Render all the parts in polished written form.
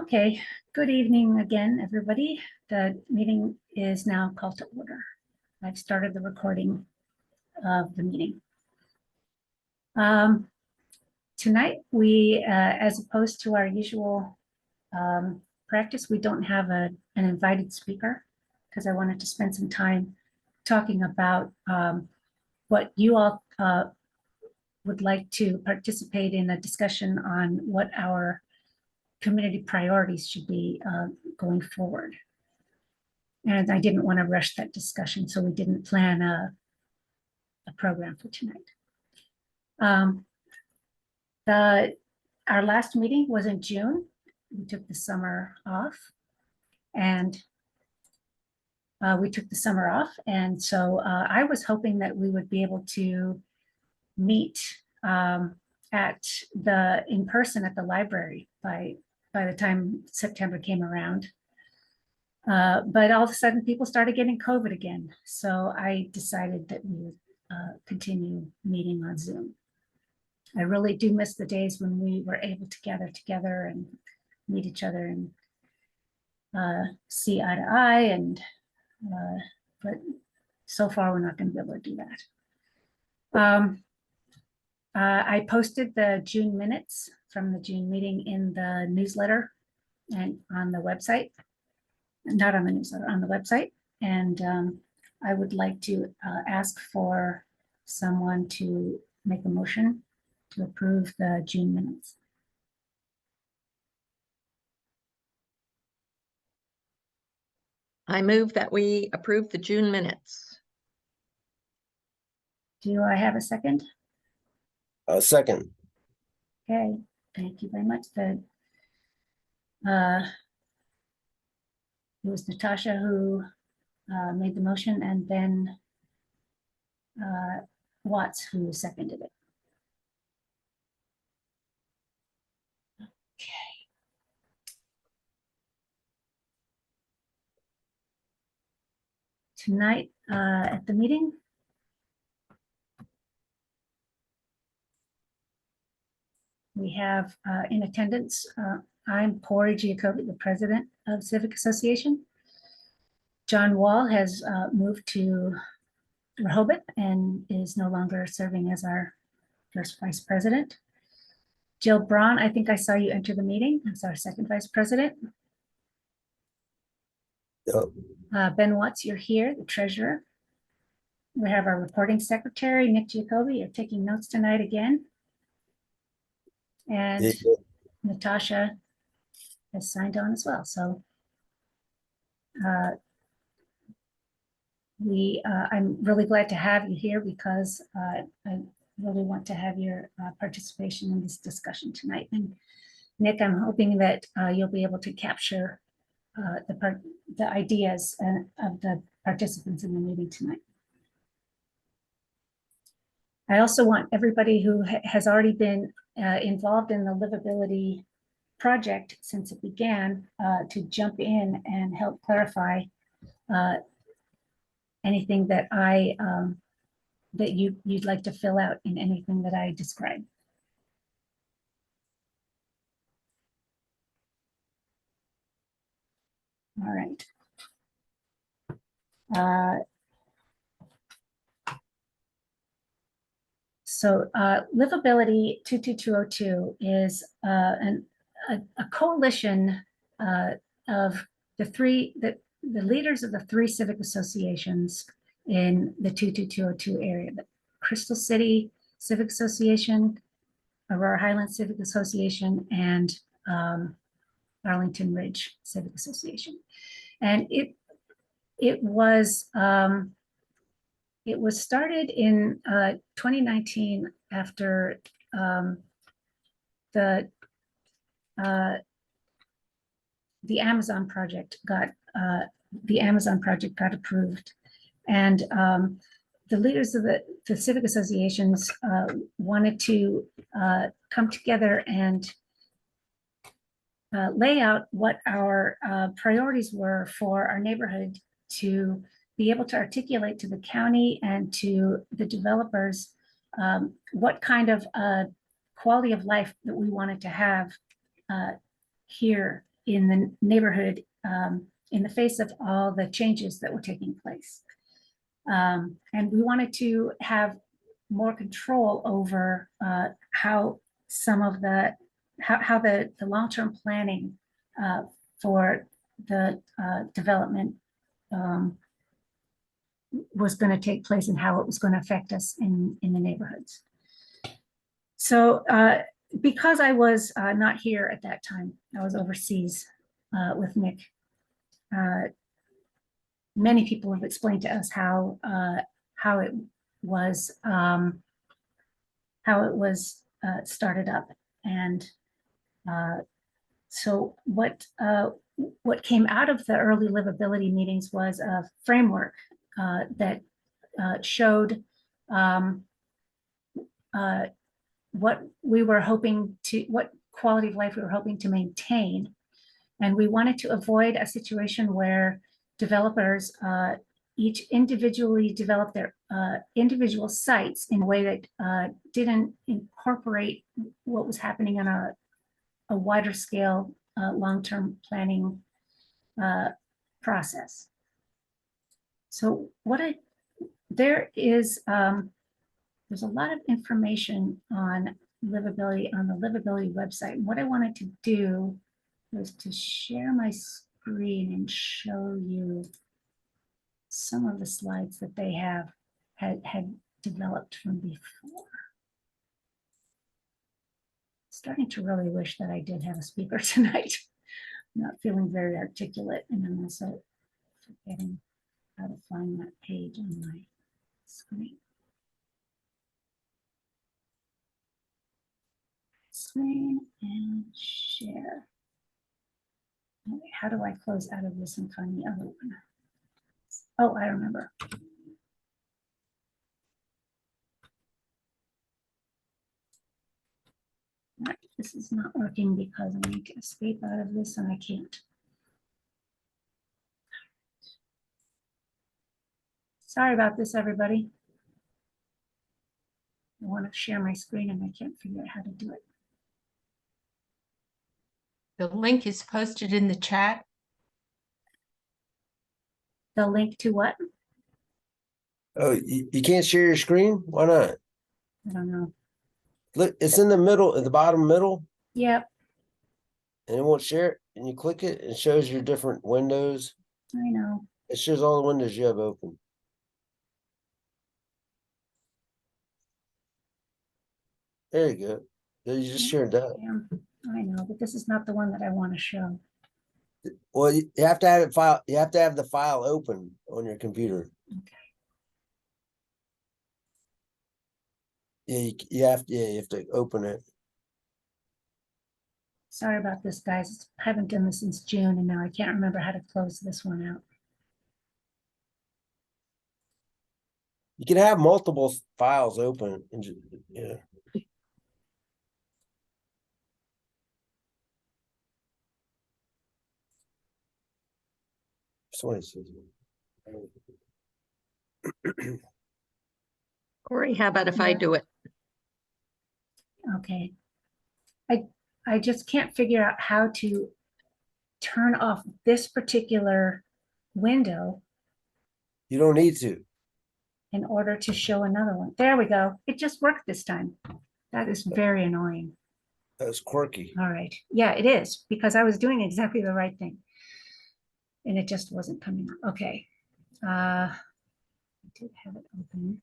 Okay, good evening again, everybody. The meeting is now called to order. I've started the recording of the meeting. Tonight, we, as opposed to our usual practice, we don't have an invited speaker because I wanted to spend some time talking about what you all would like to participate in a discussion on what our community priorities should be going forward. And I didn't want to rush that discussion, so we didn't plan a program for tonight. Our last meeting was in June. We took the summer off, and so I was hoping that we would be able to meet in person at the library by the time September came around. But all of a sudden people started getting COVID again. So I decided that we would continue meeting on Zoom. I really do miss the days when we were able to gather together and meet each other and see eye to eye. But so far we're not going to be able to do that. I posted the June minutes from the June meeting in the newsletter and on the website. Not on the newsletter, on the website. And I would like to ask for someone to make a motion to approve the June minutes. I move that we approve the June minutes. Do I have a second? A second. Okay, thank you very much. It was Natasha who made the motion, and then Watts who seconded it. Okay. Tonight at the meeting, we have in attendance, I'm Pori Giacobi, the president of Civic Association. John Wall has moved to Rehoboth and is no longer serving as our first vice president. Jill Braun, I think I saw you enter the meeting as our second vice president. Yep. Ben Watts, you're here, the treasurer. We have our recording secretary, Nick Giacobi. You're taking notes tonight again. And Yeah. Natasha has signed on as well. So I'm really glad to have you here because I really want to have your participation in this discussion tonight. And Nick, I'm hoping that you'll be able to capture the ideas of the participants in the meeting tonight. I also want everybody who has already been involved in the livability project since it began to jump in and help clarify anything that you'd like to fill out in anything that I describe. All right. So Livability 22202 is a coalition of the leaders of the three civic associations in the 22202 area: the Crystal City Civic Association, Aurora Highlands Civic Association, and Arlington Ridge Civic Association. And it was started in 2019 after the Amazon project got approved, and the leaders of the civic associations wanted to come together and lay out what our priorities were for our neighborhood, to be able to articulate to the county and to the developers what kind of quality of life that we wanted to have here in the neighborhood in the face of all the changes that were taking place. And we wanted to have more control over how some of the long-term planning for the development was going to take place and how it was going to affect us in the neighborhoods. So because I was not here at that time, I was overseas with Nick. Many people have explained to us how it was started up, and so what came out of the early livability meetings was a framework that showed what quality of life we were hoping to maintain. And we wanted to avoid a situation where developers each individually develop their individual sites in a way that didn't incorporate what was happening on a wider scale long-term planning process. So there's a lot of information on livability on the livability website. And what I wanted to do was to share my screen and show you some of the slides that they had developed from before. Starting to really wish that I did have a speaker tonight. I'm not feeling very articulate, and I'm also forgetting how to find that page on my screen. Screen and share. Okay, how do I close out of this and find the other one? Oh, I remember. Right, this is not working because I need to escape out of this and I can't. Sorry about this, everybody. I want to share my screen and I can't figure out how to do it. The link is posted in the chat. The link to what? Oh, you can't share your screen? Why not? I don't know. Look, it's in the middle, at the bottom middle, Yep, and it won't share it. And you click it, it shows your different windows. I know. It shows all the windows you have open. There you go. There, you just shared that. I know, but this is not the one that I want to show. Well, you have to have it file. You have to have the file open on your computer. Okay. Yeah, you have to open it. Sorry about this, guys. I haven't done this since June, and now I can't remember how to close this one out. You can have multiple files open. And yeah. That's what it says. Corey, how about if I Yeah. do it? Okay. I just can't figure out how to turn off this particular window You don't need to. in order to show another one. There we go. It just worked this time. That is very annoying. That's quirky. All right. Yeah, it is, because I was doing exactly the right thing. And it just wasn't coming up. Okay. I did have it open.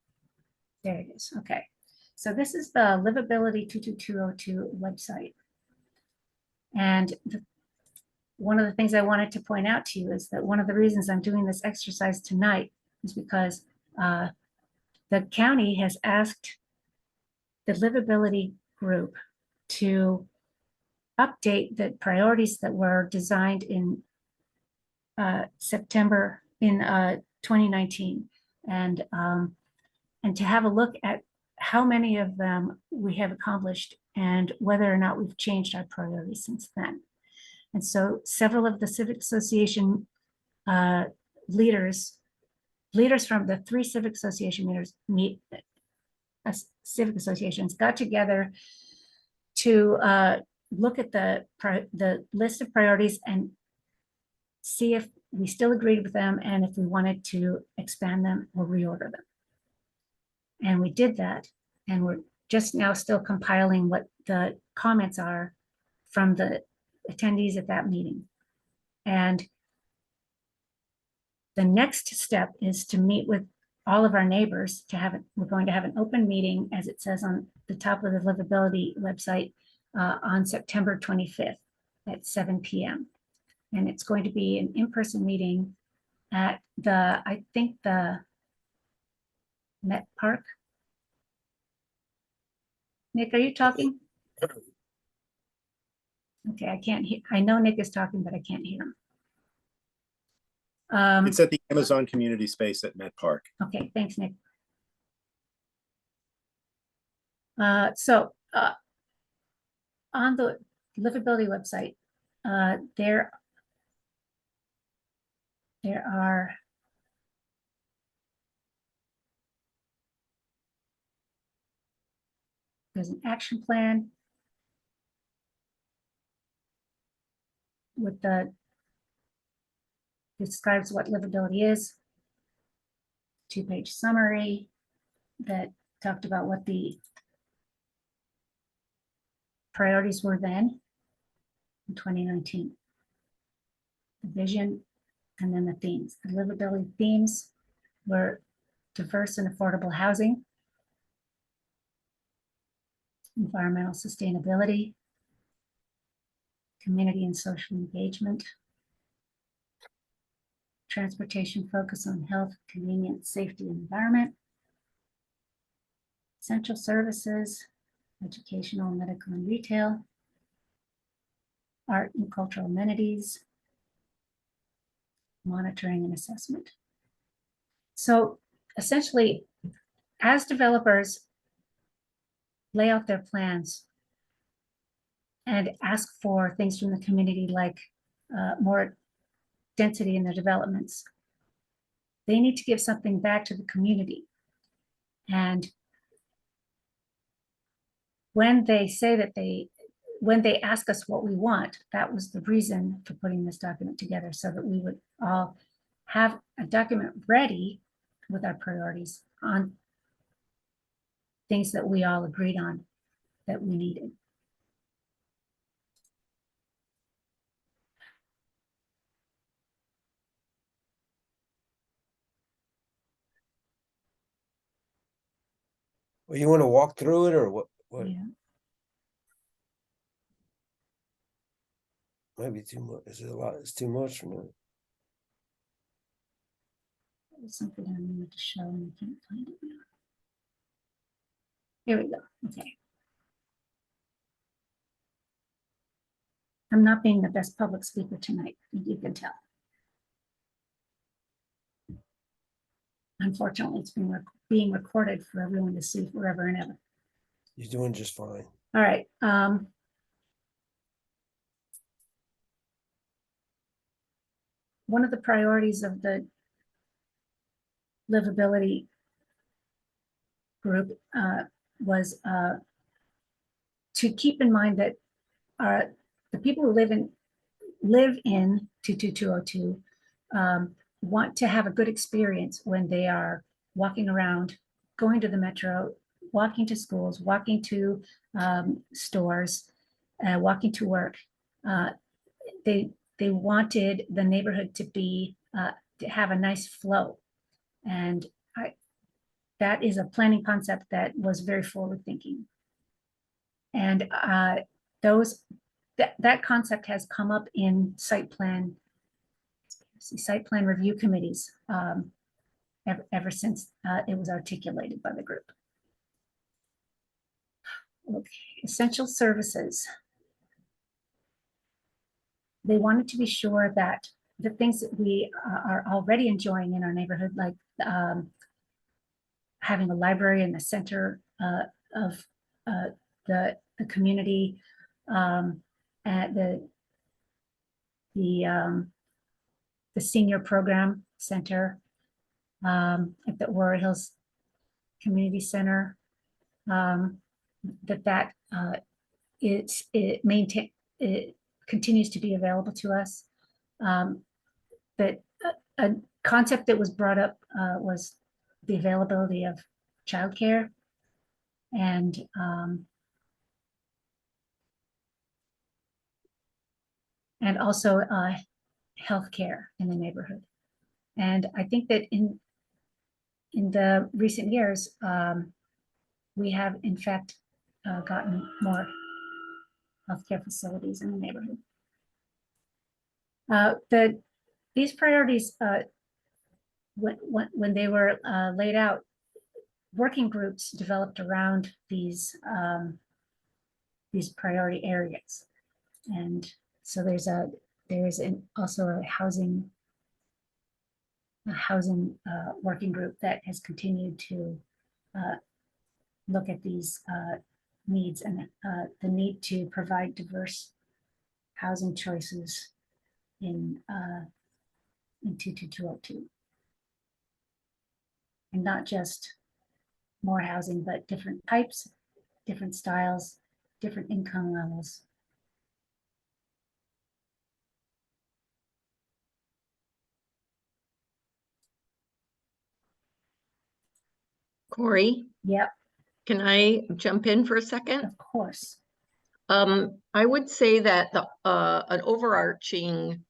There it is. Okay. So this is the Livability 22202 website. And one of the things I wanted to point out to you is that one of the reasons I'm doing this exercise tonight is because the county has asked the livability group to update the priorities that were designed in September in 2019, and to have a look at how many of them we have accomplished and whether or not we've changed our priorities since then. And so several of the Civic Association leaders from the 3 Civic Association Civic Associations got together to look at the list of priorities and see if we still agreed with them and if we wanted to expand them or reorder them. And we did that, and we're just now still compiling what the comments are from the attendees at that meeting. And the next step is to meet with all of our neighbors to have it. We're going to have an open meeting, as it says on the top of the livability website, on September 25th at 7 p.m. And it's going to be an in-person meeting at I think the Met Park. Nick, are you talking? Okay, I can't hear. I know Nick is talking, but I can't hear him. It's at the Amazon Community Space at Met Park. Okay, thanks, Nick. On the livability website, there's an action plan with describes what livability is, 2-page summary that talked about what the priorities were then in 2019, the vision, and then the themes. The livability themes were diverse and affordable housing, environmental sustainability, community and social engagement, transportation focus on health, convenience, safety, and environment, essential services, educational, medical, and retail, art and cultural amenities, monitoring and assessment. So essentially, as developers lay out their plans and ask for things from the community like more density in their developments, they need to give something back to the community. And when they say that when they ask us what we want, that was the reason for putting this document together, so that we would all have a document ready with our priorities on things that we all agreed on that we needed. Well, you want to walk through it or what? Yeah. Might be too much. Is it a lot? It's too much for me. There's something I wanted to show and I can't find it now. Here we go. Okay. I'm not being the best public speaker tonight, you can tell. Unfortunately, it's being recorded for everyone to see forever and ever. You're doing just fine. All right. One of the priorities of the livability group was to keep in mind that the people who live in 22202 want to have a good experience when they are walking around, going to the metro, walking to schools, walking to stores, walking to work. They wanted the neighborhood to have a nice flow, and that is a planning concept that was very forward thinking. And that concept has come up in site plan review committees ever since it was articulated by the group. Okay, essential services. They wanted to be sure that the things that we are already enjoying in our neighborhood, like having a library in the center of the community, at the senior program center at the Aurora Hills Community Center, that it continues to be available to us. But a concept that was brought up was the availability of childcare and also healthcare in the neighborhood. And I think that in the recent years, we have in fact gotten more healthcare facilities in the neighborhood. These priorities, when they were laid out, working groups developed around these priority areas, and so there is also a housing working group that has continued to look at these needs and the need to provide diverse housing choices in 22202. And not just more housing, but different types, different styles, different income levels. Corey, Yep, can I jump in for a second? of course. I would say that an overarching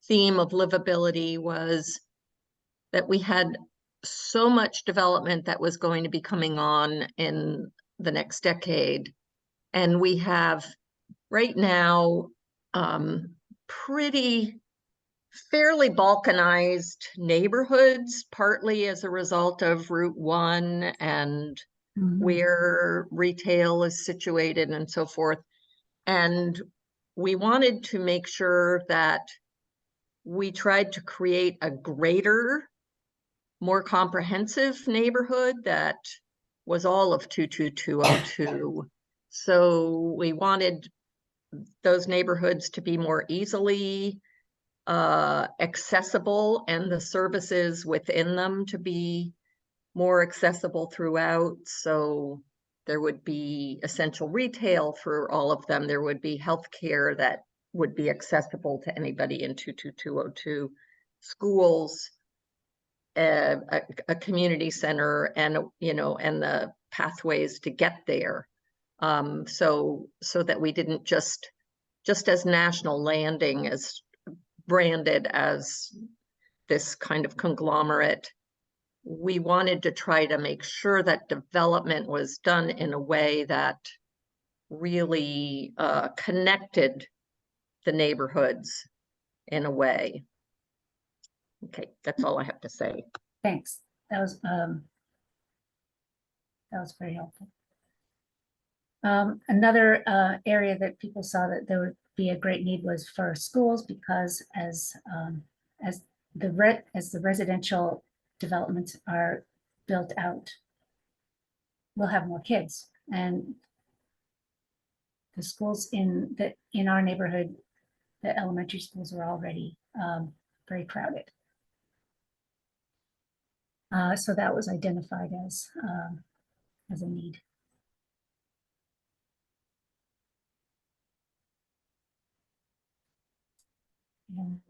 theme of livability was that we had so much development that was going to be coming on in the next decade. And we have right now fairly balkanized neighborhoods, partly as a result of Route 1 and where retail is situated and so forth. And we wanted to make sure that we tried to create a greater, more comprehensive neighborhood that was all of 22202. So we wanted those neighborhoods to be more easily accessible, and the services within them to be more accessible throughout. So there would be essential retail for all of them. There would be healthcare that would be accessible to anybody in 22202, schools, a community center, and and the pathways to get there. So that we didn't just as National Landing is branded as this kind of conglomerate, we wanted to try to make sure that development was done in a way that really connected the neighborhoods in a way. Okay, that's all I have to say. Thanks. That was very helpful. Another area that people saw that there would be a great need was for schools, because as the residential developments are built out, we'll have more kids, and the schools in our neighborhood, the elementary schools, are already very crowded. So that was identified as a need. And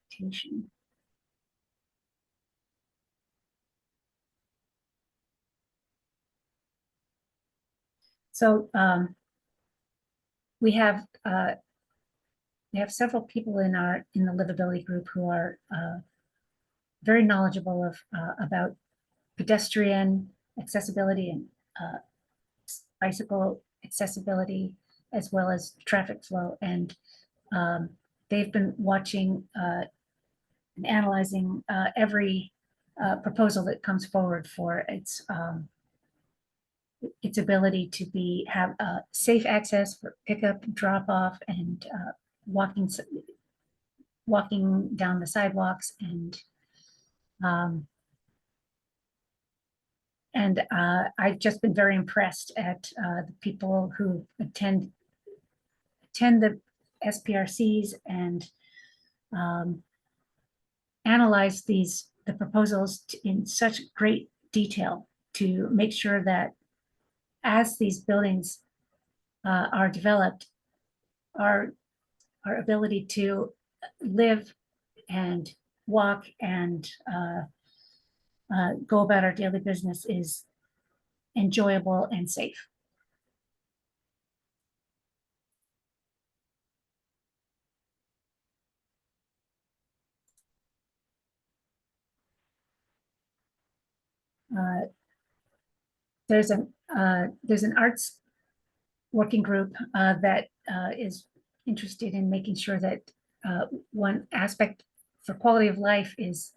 transportation. So we have several people in the livability group who are very knowledgeable about pedestrian accessibility and bicycle accessibility, as well as traffic flow. And they've been watching and analyzing every proposal that comes forward for its ability to have safe access for pickup, drop off, and walking down the sidewalks, and I've just been very impressed at the people who attend the SPRCs and analyze the proposals in such great detail to make sure that as these buildings are developed, our ability to live and walk and go about our daily business is enjoyable and safe. There's an arts working group that is interested in making sure that one aspect for quality of life is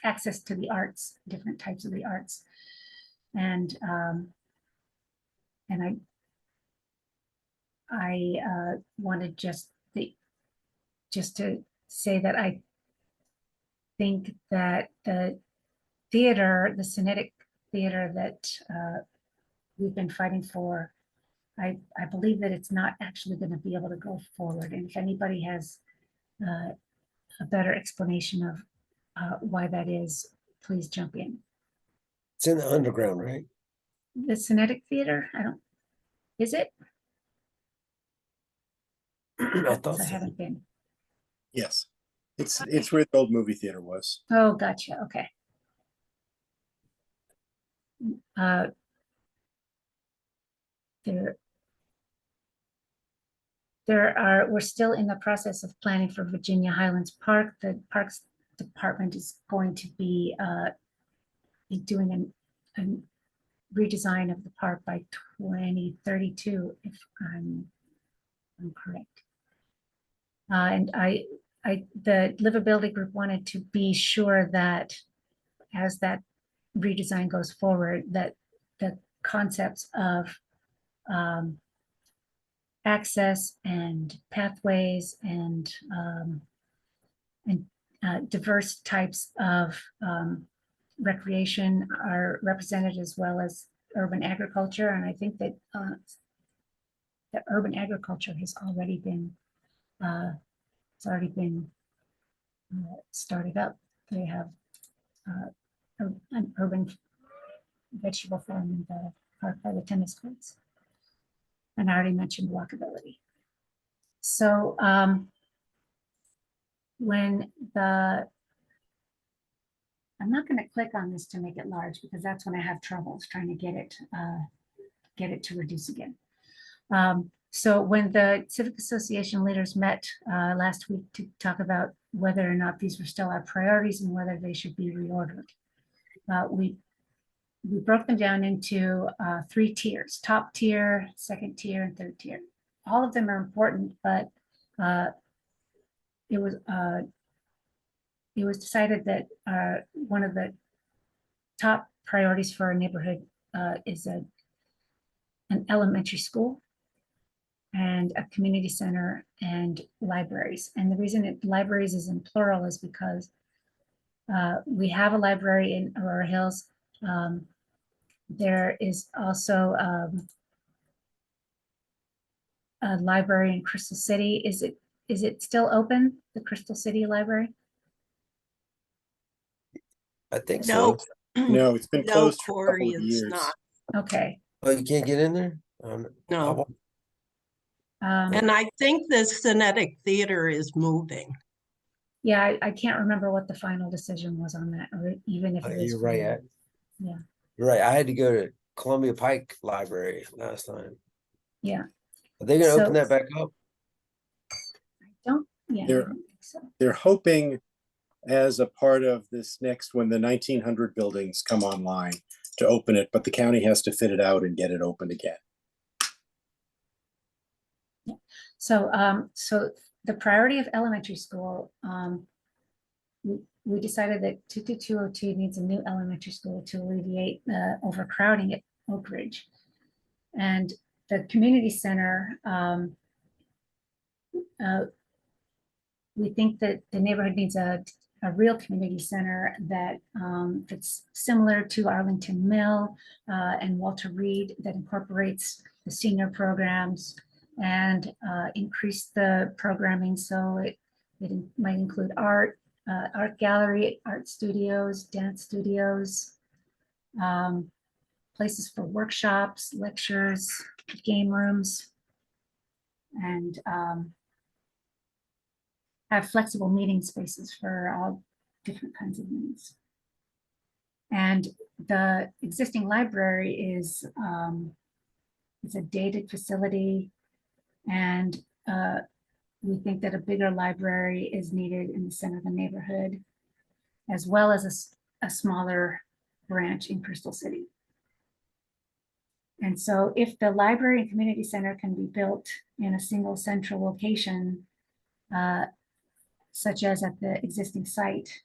access to the arts, different types of the arts, and I wanted just to say that I think that the theater, the Civic theater that we've been fighting for, I believe that it's not actually going to be able to go forward. And if anybody has a better explanation of why that is, please jump in. It's in the underground, right? The Civic theater, is it? I thought So I so. haven't been. Yes. It's where the old movie theater was. Oh, gotcha. Okay. We're still in the process of planning for Virginia Highlands Park. The Parks Department is going to be doing a redesign of the park by 2032, if I'm correct. And the livability group wanted to be sure that as that redesign goes forward, that the concepts of access and pathways and diverse types of recreation are represented, as well as urban agriculture. And I think that urban agriculture has already been started up. They have an urban vegetable farm in the park by the tennis courts. And I already mentioned walkability. So I'm not going to click on this to make it large, because that's when I have troubles trying to get it to reduce again. So when the Civic Association leaders met last week to talk about whether or not these were still our priorities and whether they should be reordered, we broke them down into 3 tiers: top tier, second tier, and third tier. All of them are important, but it was decided that one of the top priorities for our neighborhood is an elementary school and a community center and libraries. And the reason libraries is in plural is because we have a library in Aurora Hills. There is also a library in Crystal City. Is it still open, the Crystal City Library? I think No. so. No, it's been No, closed for a couple Corey, of it's years. not. Okay. Oh, you can't get in there? No. Um, And I think the Civic Theater is moving. yeah, I can't remember what the final decision was on that, or even if it is. You're right. Yeah. You're right. I had to go to Columbia Pike Library last time. Yeah. Are they gonna open So- that back up? I don't think so. They're hoping, as a part of this next, when the 1900 buildings come online, to open it, but the county has to fit it out and get it opened again. So, so the priority of elementary school, we decided that 22202 needs a new elementary school to alleviate overcrowding at Oak Ridge. And the community center, we think that the neighborhood needs a real community center that that's similar to Arlington Mill and Walter Reed, that incorporates the senior programs and increase the programming. So it might include art gallery, art studios, dance studios, places for workshops, lectures, game rooms, and have flexible meeting spaces for all different kinds of needs. And the existing library is it's a dated facility, and we think that a bigger library is needed in the center of the neighborhood, as well as a smaller branch in Crystal City. And so if the library and community center can be built in a single central location, such as at the existing site,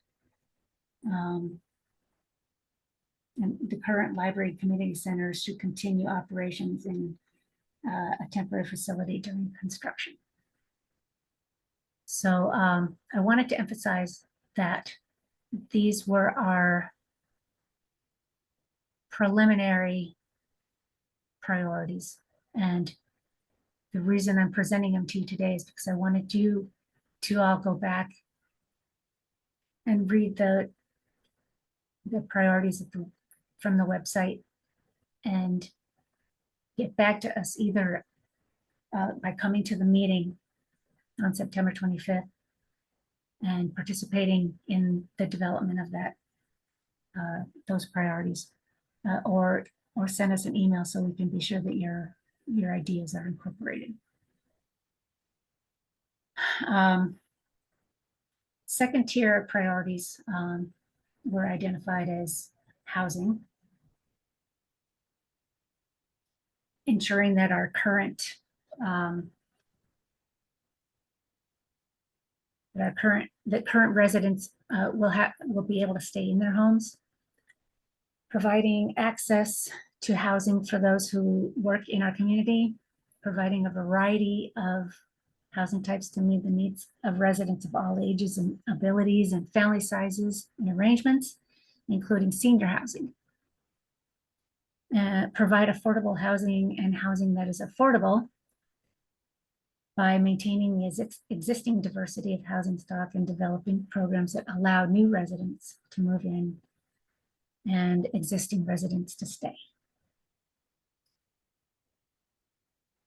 and the current library community centers should continue operations in a temporary facility during construction. So I wanted to emphasize that these were our preliminary priorities. And the reason I'm presenting them to you today is because I wanted you to all go back and read the priorities from the website and get back to us either by coming to the meeting on September 25th and participating in the development of that those priorities, or send us an email so we can be sure that your ideas are incorporated. Second tier priorities were identified as housing, ensuring that our current current residents will be able to stay in their homes, providing access to housing for those who work in our community, providing a variety of housing types to meet the needs of residents of all ages and abilities and family sizes and arrangements, including senior housing. Provide affordable housing and housing that is affordable by maintaining the existing diversity of housing stock and developing programs that allow new residents to move in and existing residents to stay.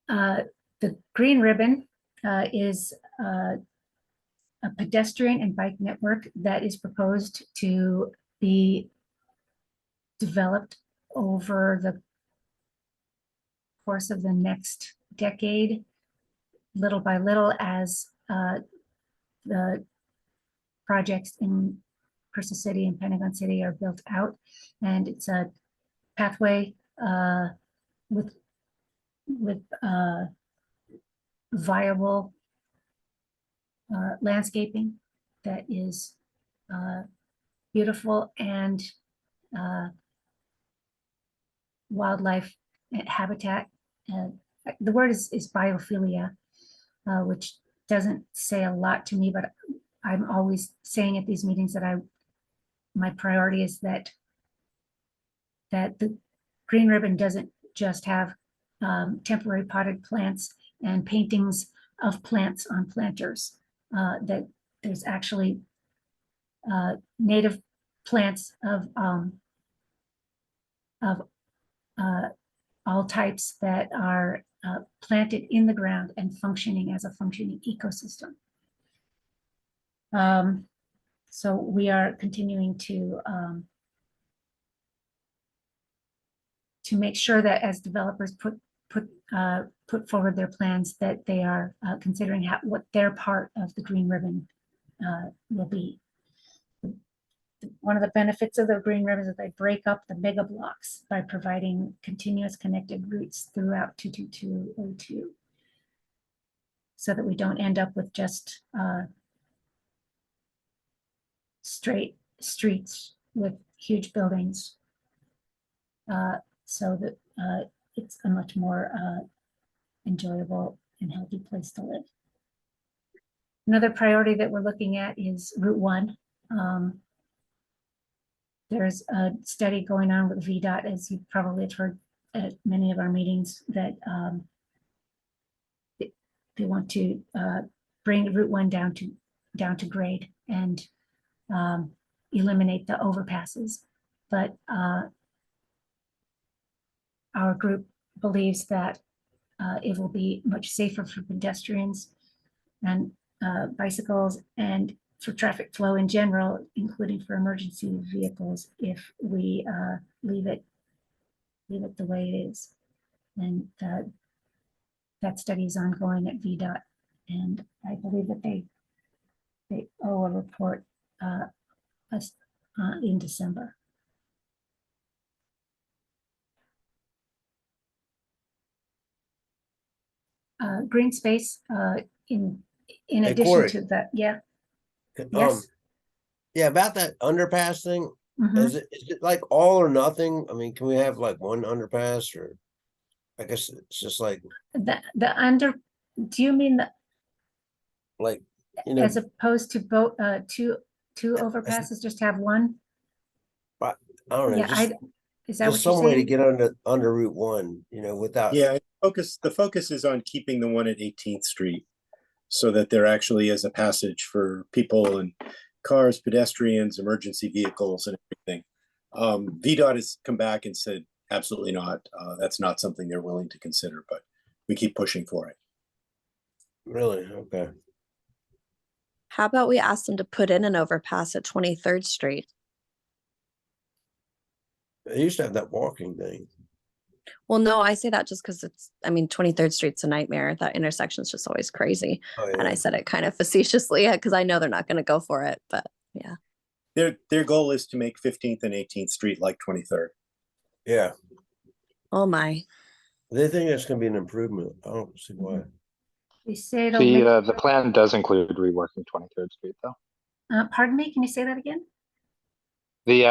The green ribbon is a pedestrian and bike network that is proposed to be developed over the course of the next decade, little by little, as the projects in Crystal City and Pentagon City are built out. And it's a pathway with viable landscaping that is beautiful, and wildlife habitat. The word is biophilia, which doesn't say a lot to me, but I'm always saying at these meetings that my priority is that the green ribbon doesn't just have temporary potted plants and paintings of plants on planters, that there's actually native plants of all types that are planted in the ground and functioning as a functioning ecosystem. So we are continuing to make sure that as developers put forward their plans, that they are considering what their part of the green ribbon will be. One of the benefits of the green ribbons is they break up the mega blocks by providing continuous connected routes throughout 22202, so that we don't end up with just straight streets with huge buildings, so that it's a much more enjoyable and healthy place to live. Another priority that we're looking at is Route 1. There's a study going on with VDOT, as you probably have heard at many of our meetings, that they want to bring Route 1 down to grade and eliminate the overpasses. But our group believes that it will be much safer for pedestrians and bicycles and for traffic flow in general, including for emergency vehicles, if we leave it the way it is. And that study is ongoing at VDOT, and I believe that they owe a report us in December. Green space in Hey, addition Corey. to that, yeah. Um, Yes. yeah, about that underpass thing, Mhm. is it like all or nothing? I mean, can we have like one underpass, or I guess it's just like The under, do you mean the, like, you know, as opposed to both two overpasses, just have one? I don't know, Yeah, just is that just what you're some way to saying? get under Route 1, without. Yeah, the focus is on keeping the one at 18th Street so that there actually is a passage for people and cars, pedestrians, emergency vehicles, and everything. VDOT has come back and said, absolutely not. That's not something they're willing to consider, but we keep pushing for it. Really? Okay. How about we ask them to put in an overpass at 23rd Street? They used to have that walking thing. Well, no, I say that just because 23rd Street's a nightmare. That intersection's just always crazy. Oh, And I yeah. said it kind of facetiously because I know they're not going to go for it, but yeah. Their goal is to make 15th and 18th Street like 23rd. Yeah. Oh my. They think that's gonna be an improvement. I don't see why. They say it'll make, The plan does include reworking 23rd Street, though. pardon me, can you say that again? The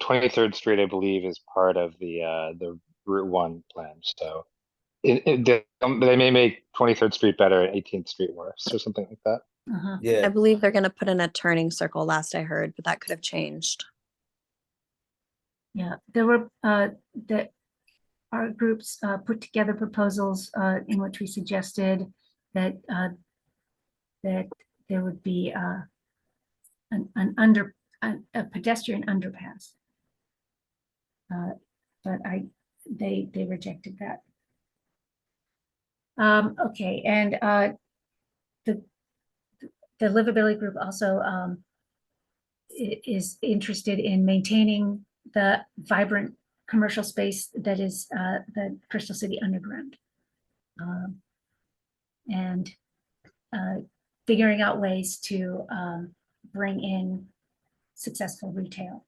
23rd Street, I believe, is part of the Route 1 plan. So they may make 23rd Street better and 18th Street worse, or something like that. Uh-huh. I Yeah, believe they're going to put in a turning circle last I heard, but that could have changed. Yeah, there were our groups put together proposals in which we suggested that that there would be a pedestrian underpass. But they rejected that. Okay, and the livability group also is interested in maintaining the vibrant commercial space that is the Crystal City Underground. And figuring out ways to bring in successful retail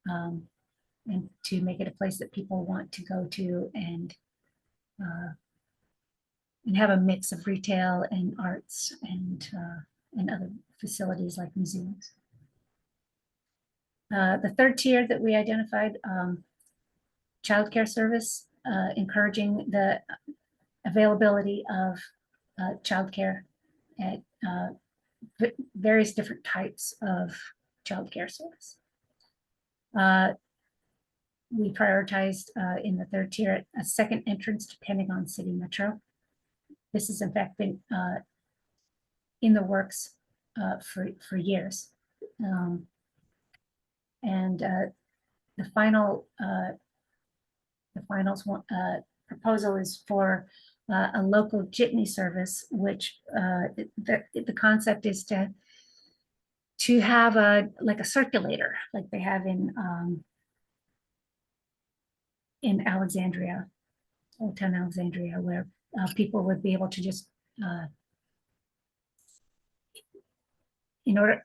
and to make it a place that people want to go to and have a mix of retail and arts and other facilities like museums. The third tier that we identified, childcare service, encouraging the availability of childcare at various different types of childcare service. We prioritized in the third tier a second entrance depending on city metro. This has in fact been in the works for years. And the final proposal is for a local jitney service, which the concept is to have like a circulator, like they have in Alexandria, Old Town Alexandria, where people would be able to just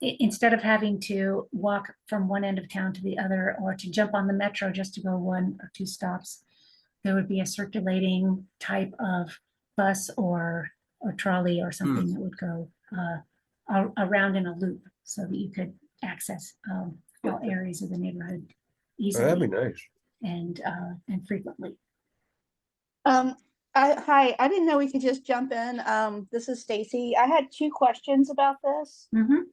instead of having to walk from one end of town to the other or to jump on the metro just to go one or two stops, there would be a circulating type of bus or trolley or something that would go around in a loop so that you could access all areas of the neighborhood oh, that'd be easily nice. and frequently. Hi, I didn't know we could just jump in. This is Stacy. I had two questions about this.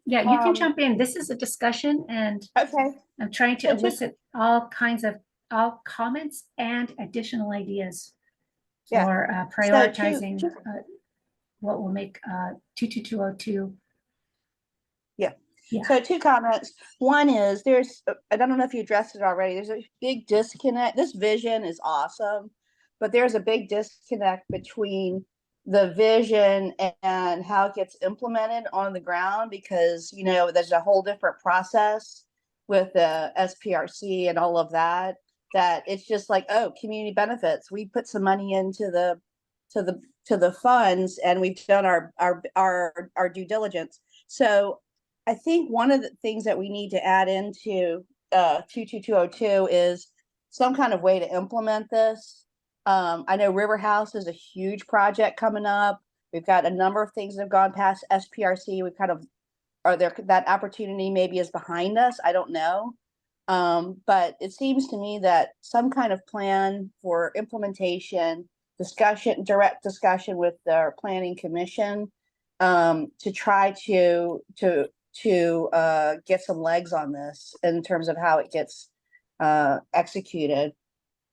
Yeah, you can jump in. This is a discussion and Okay. I'm trying to So just- elicit all comments and additional ideas Yeah. for prioritizing what will make 22202. Yeah. Yeah. So two comments. One is I don't know if you addressed it already. There's a big disconnect. This vision is awesome, but there's a big disconnect between the vision and how it gets implemented on the ground, because, you know, there's a whole different process with the SPRC and all of that, that it's just like, oh, community benefits. We put some money into the funds and we've done our due diligence. So I think one of the things that we need to add into 22202 is some kind of way to implement this. I know River House is a huge project coming up. We've got a number of things that have gone past SPRC. We've kind of, that opportunity maybe is behind us. I don't know. But it seems to me that some kind of plan for implementation, direct discussion with the planning commission, to try to get some legs on this in terms of how it gets executed.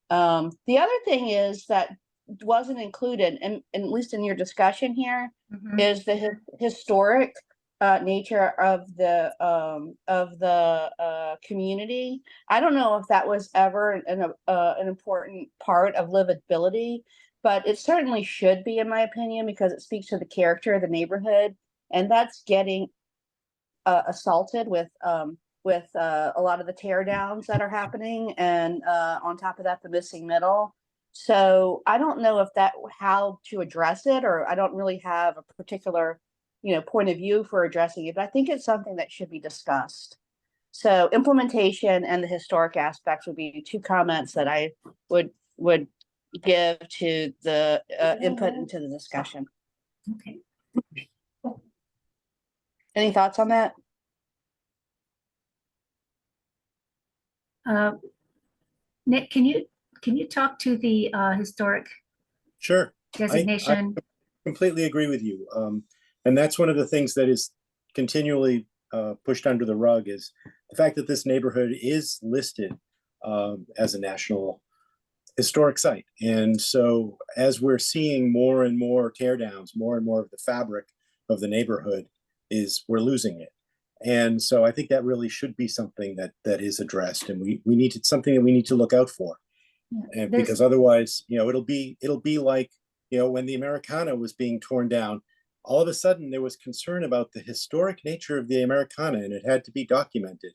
The other thing is that wasn't included, and at least in your discussion here, Mhm. is the historic nature of the community. I don't know if that was ever an important part of livability, but it certainly should be, in my opinion, because it speaks to the character of the neighborhood, and that's getting assaulted with a lot of the tear downs that are happening, and on top of that, the missing middle. So I don't know if how to address it, or I don't really have a particular, point of view for addressing it, but I think it's something that should be discussed. So implementation and the historic aspects would be two comments that I would give to the input into the discussion. Okay. Any thoughts on that? Nick, can you talk to the historic Sure. designation? Completely agree with you. And that's one of the things that is continually pushed under the rug, is the fact that this neighborhood is listed as a national historic site. And so as we're seeing more and more tear downs, more and more of the fabric of the neighborhood we're losing it. And so I think that really should be something that is addressed, and we need something that we need to look out for. Yeah, And because otherwise, it'll be like, when the Americana was being torn down, all of a sudden there was concern about the historic nature of the Americana, and it had to be documented.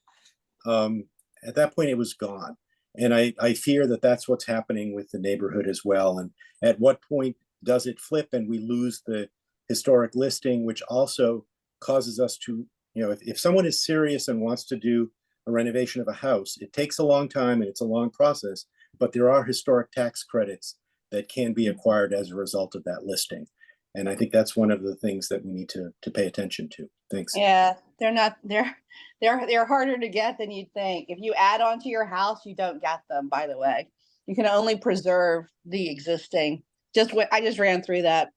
At that point, it was gone. And I fear that that's what's happening with the neighborhood as well. And at what point does it flip and we lose the historic listing, which also causes us to, if someone is serious and wants to do a renovation of a house, it takes a long time and it's a long process, but there are historic tax credits that can be acquired as a result of that listing. And I think that's one of the things that we need to pay attention to. Thanks. Yeah, they're harder to get than you'd think. If you add on to your house, you don't get them, by the way. You can only preserve the existing. I just ran through that.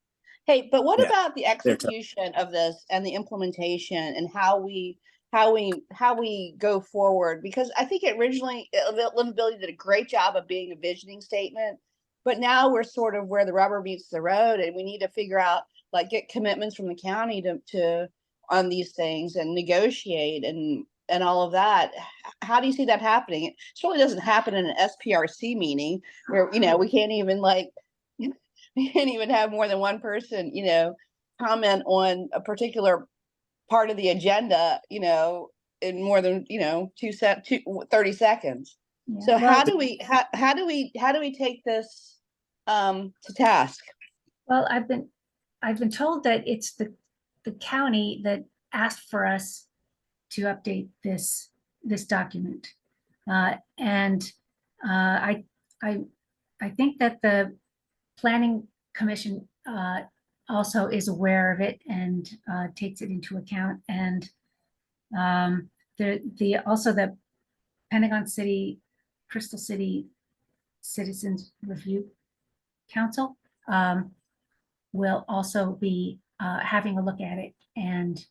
Hey, but what about the execution of this and the implementation, and how we go forward? Because I think originally Livability did a great job of being a visioning statement, but now we're sort of where the rubber meets the road, and we need to figure out, like, get commitments from the county to on these things and negotiate and all of that. How do you see that happening? It surely doesn't happen in an SPRC meeting where, we can't even we can't even have more than one person, comment on a particular part of the agenda, in more than, 30 seconds. Yeah. So Well, how do we take this to task? Well, I've been told that it's the county that asked for us to update this document. And I think that the Planning Commission also is aware of it and takes it into account. And the Pentagon City, Crystal City Citizens Review Council will also be having a look at it and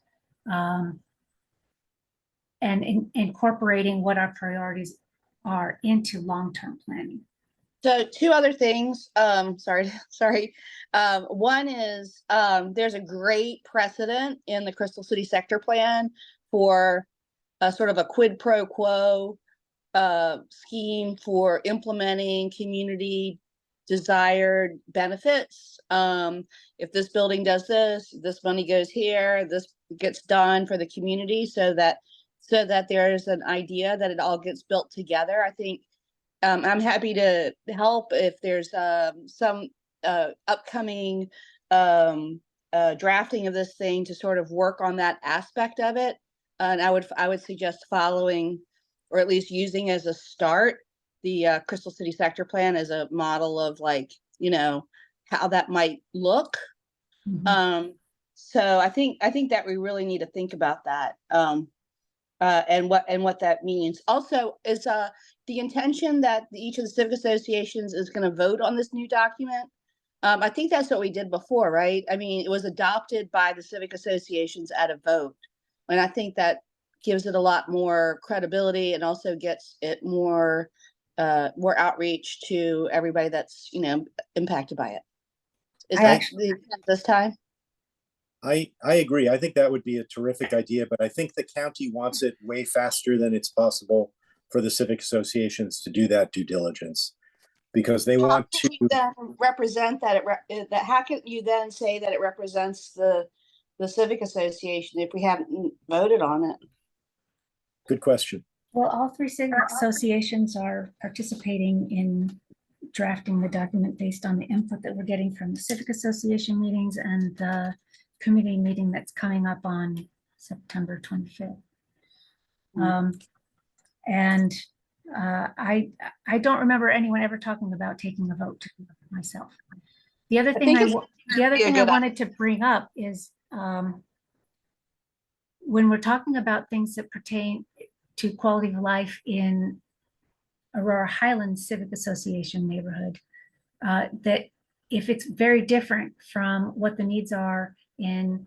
incorporating what our priorities are into long-term planning. So two other things, sorry. One is, there's a great precedent in the Crystal City sector plan for a sort of a quid pro quo scheme for implementing community desired benefits. If this building does this, this money goes here, this gets done for the community, so that there's an idea that it all gets built together. I think I'm happy to help if there's some upcoming drafting of this thing to sort of work on that aspect of it. And I would suggest following, or at least using as a start, the Crystal City Sector Plan as a model of, like, you know, how that might look. So I think that we really need to think about that, and what that means. Also, is the intention that each of the civic associations is going to vote on this new document? I think that's what we did before, right? I mean, it was adopted by the civic associations at a vote, and I think that gives it a lot more credibility and also gets it more outreach to everybody that's, you know, impacted by it. Is I that actually- the intent this time? I agree. I think that would be a terrific idea, but I think the county wants it way faster than it's possible for the civic associations to do that due diligence, because they want How can to. you then represent that how can you then say that it represents the civic association if we haven't voted on it? Good question. Well, all three civic associations are participating in drafting the document based on the input that we're getting from the civic association meetings and the committee meeting that's coming up on September 25th. And I don't remember anyone ever talking about taking a vote myself. The other thing I wanted to bring up is when we're talking about things that pertain to quality of life in Aurora Highlands Civic Association neighborhood, that if it's very different from what the needs are in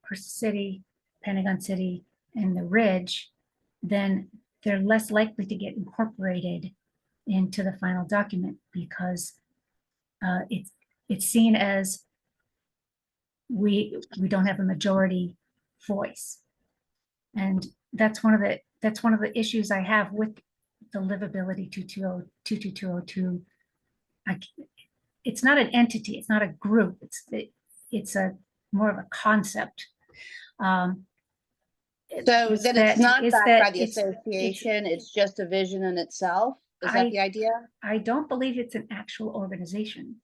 Crystal City, Pentagon City, and the Ridge, then they're less likely to get incorporated into the final document, because it's seen as we don't have a majority voice. And that's one of the issues I have with the livability 22202. It's not an entity, it's not a group, it's a more of a concept. So then it's not backed by the association, it's just a vision in itself. Is that the idea? I don't believe it's an actual organization.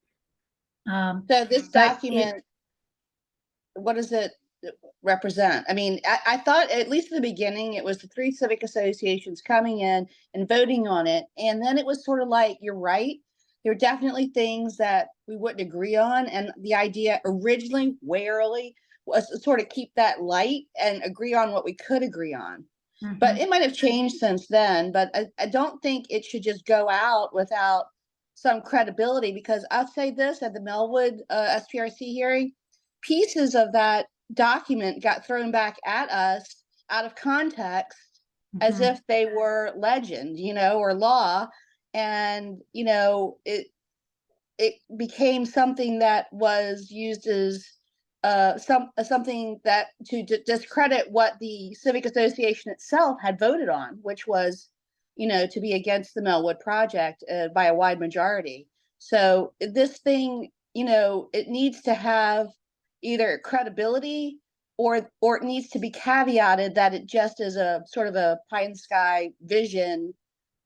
So this document, what does it represent? I mean, I thought, at least in the beginning, it was the three civic associations coming in and voting on it. And then it was sort of like, you're right, there are definitely things that we wouldn't agree on. And the idea originally, warily, was to sort of keep that light and agree on what we could agree on. But it might have changed since then. But I don't think it should just go out without some credibility, because I'll say this, at the Melwood SPRC hearing, pieces of that document got thrown back at us out of context as if they were legend, you know, or law. And, you know, it became something that was used as something that to discredit what the civic association itself had voted on, which was, you know, to be against the Melwood project by a wide majority. So this thing, you know, it needs to have either credibility or it needs to be caveated that it just is a sort of a pie in the sky vision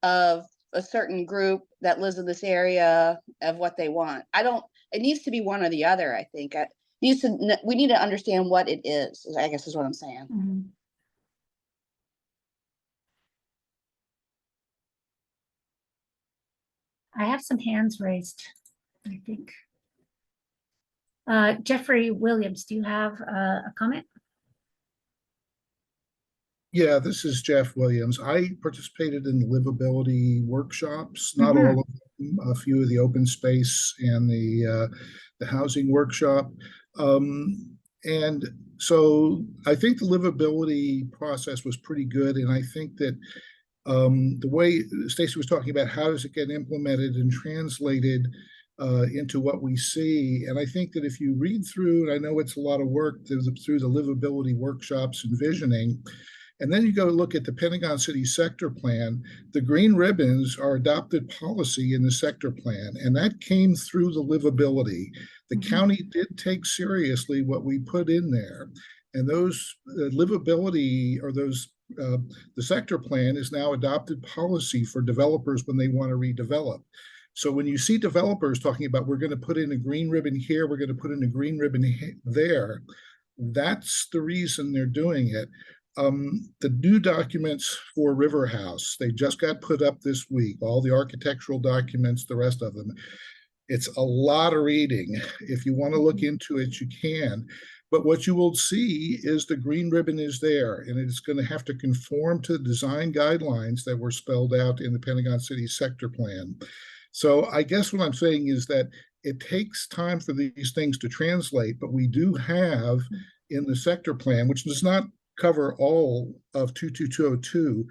of a certain group that lives in this area of what they want. It needs to be one or the other, I think. We need to understand what it is, I guess is what I'm saying. I have some hands raised, I think. Jeffrey Williams, do you have a comment? Yeah, this is Jeff Williams. I participated in the livability workshops, not all of them, a few of the open space and the housing workshop. And so I think the livability process was pretty good. And I think that the way Stacy was talking about, how does it get implemented and translated into what we see? And I think that if you read through, and I know it's a lot of work through the livability workshops and visioning, And then you go look at the Pentagon City Sector Plan. The green ribbons are adopted policy in the sector plan, and that came through the livability. The county did take seriously what we put in there. And those livability or those, the sector plan is now adopted policy for developers when they want to redevelop. So when you see developers talking about, we're going to put in a green ribbon here, we're going to put in a green ribbon there, that's the reason they're doing it. The new documents for River House, they just got put up this week, all the architectural documents, the rest of them. It's a lot of reading. If you want to look into it, you can. But what you will see is the green ribbon is there, and it's going to have to conform to the design guidelines that were spelled out in the Pentagon City Sector Plan. So I guess what I'm saying is that it takes time for these things to translate, but we do have in the sector plan, which does not cover all of 22202,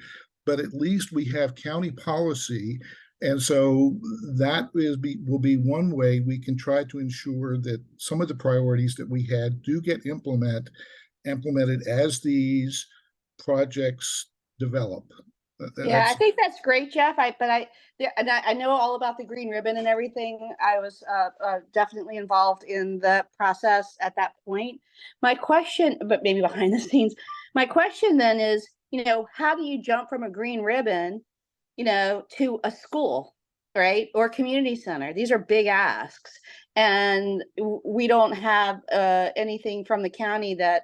but at least we have county policy. And so that will be one way we can try to ensure that some of the priorities that we had do get implemented as these projects develop. Yeah, I think that's great, Jeff. I know all about the green ribbon and everything. I was definitely involved in the process at that point. My question, but maybe behind the scenes, my question then is, how do you jump from a green ribbon, to a school, right? Or community center? These are big asks. And we don't have anything from the county that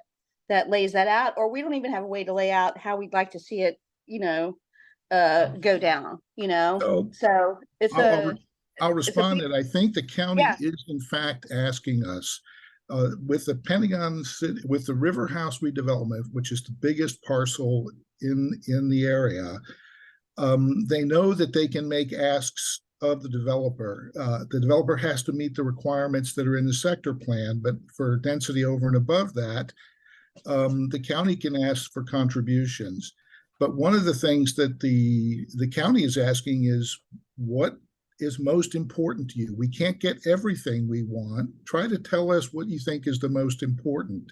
lays that out, or we don't even have a way to lay out how we'd like to see it, go down, so it's I'll respond that I think the county Yeah. is in fact asking us with the Pentagon City, with the River House redevelopment, which is the biggest parcel in the area. They know that they can make asks of the developer. The developer has to meet the requirements that are in the sector plan, but for density over and above that, the county can ask for contributions. But one of the things that the county is asking is, what is most important to you? We can't get everything we want. Try to tell us what you think is the most important.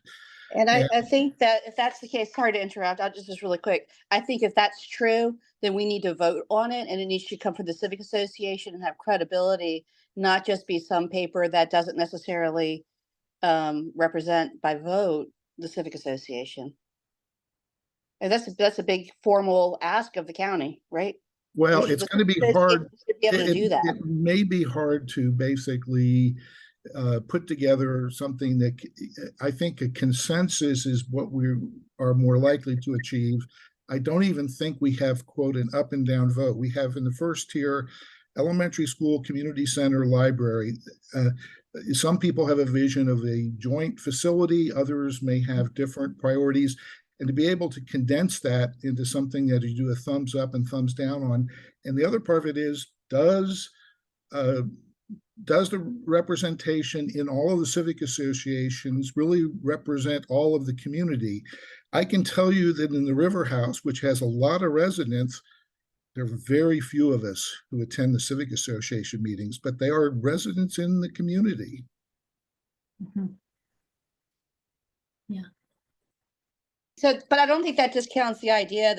And I think that if that's the case, sorry to interrupt, I'll just really quick. I think if that's true, then we need to vote on it, and it needs to come from the Civic Association and have credibility, not just be some paper that doesn't necessarily represent by vote the Civic Association. And that's a big formal ask of the county, right? Well, it's going to be hard. To be able to do that. It may be hard to basically put together something that I think a consensus is what we are more likely to achieve. I don't even think we have, quote, an up and down vote. We have in the first tier, elementary school, community center, library. Some people have a vision of a joint facility. Others may have different priorities. And to be able to condense that into something that you do a thumbs up and thumbs down on. And the other part of it is, does the representation in all of the civic associations really represent all of the community? I can tell you that in the River House, which has a lot of residents, there are very few of us who attend the civic association meetings, but they are residents in the community. Yeah. So, but I don't think that discounts the idea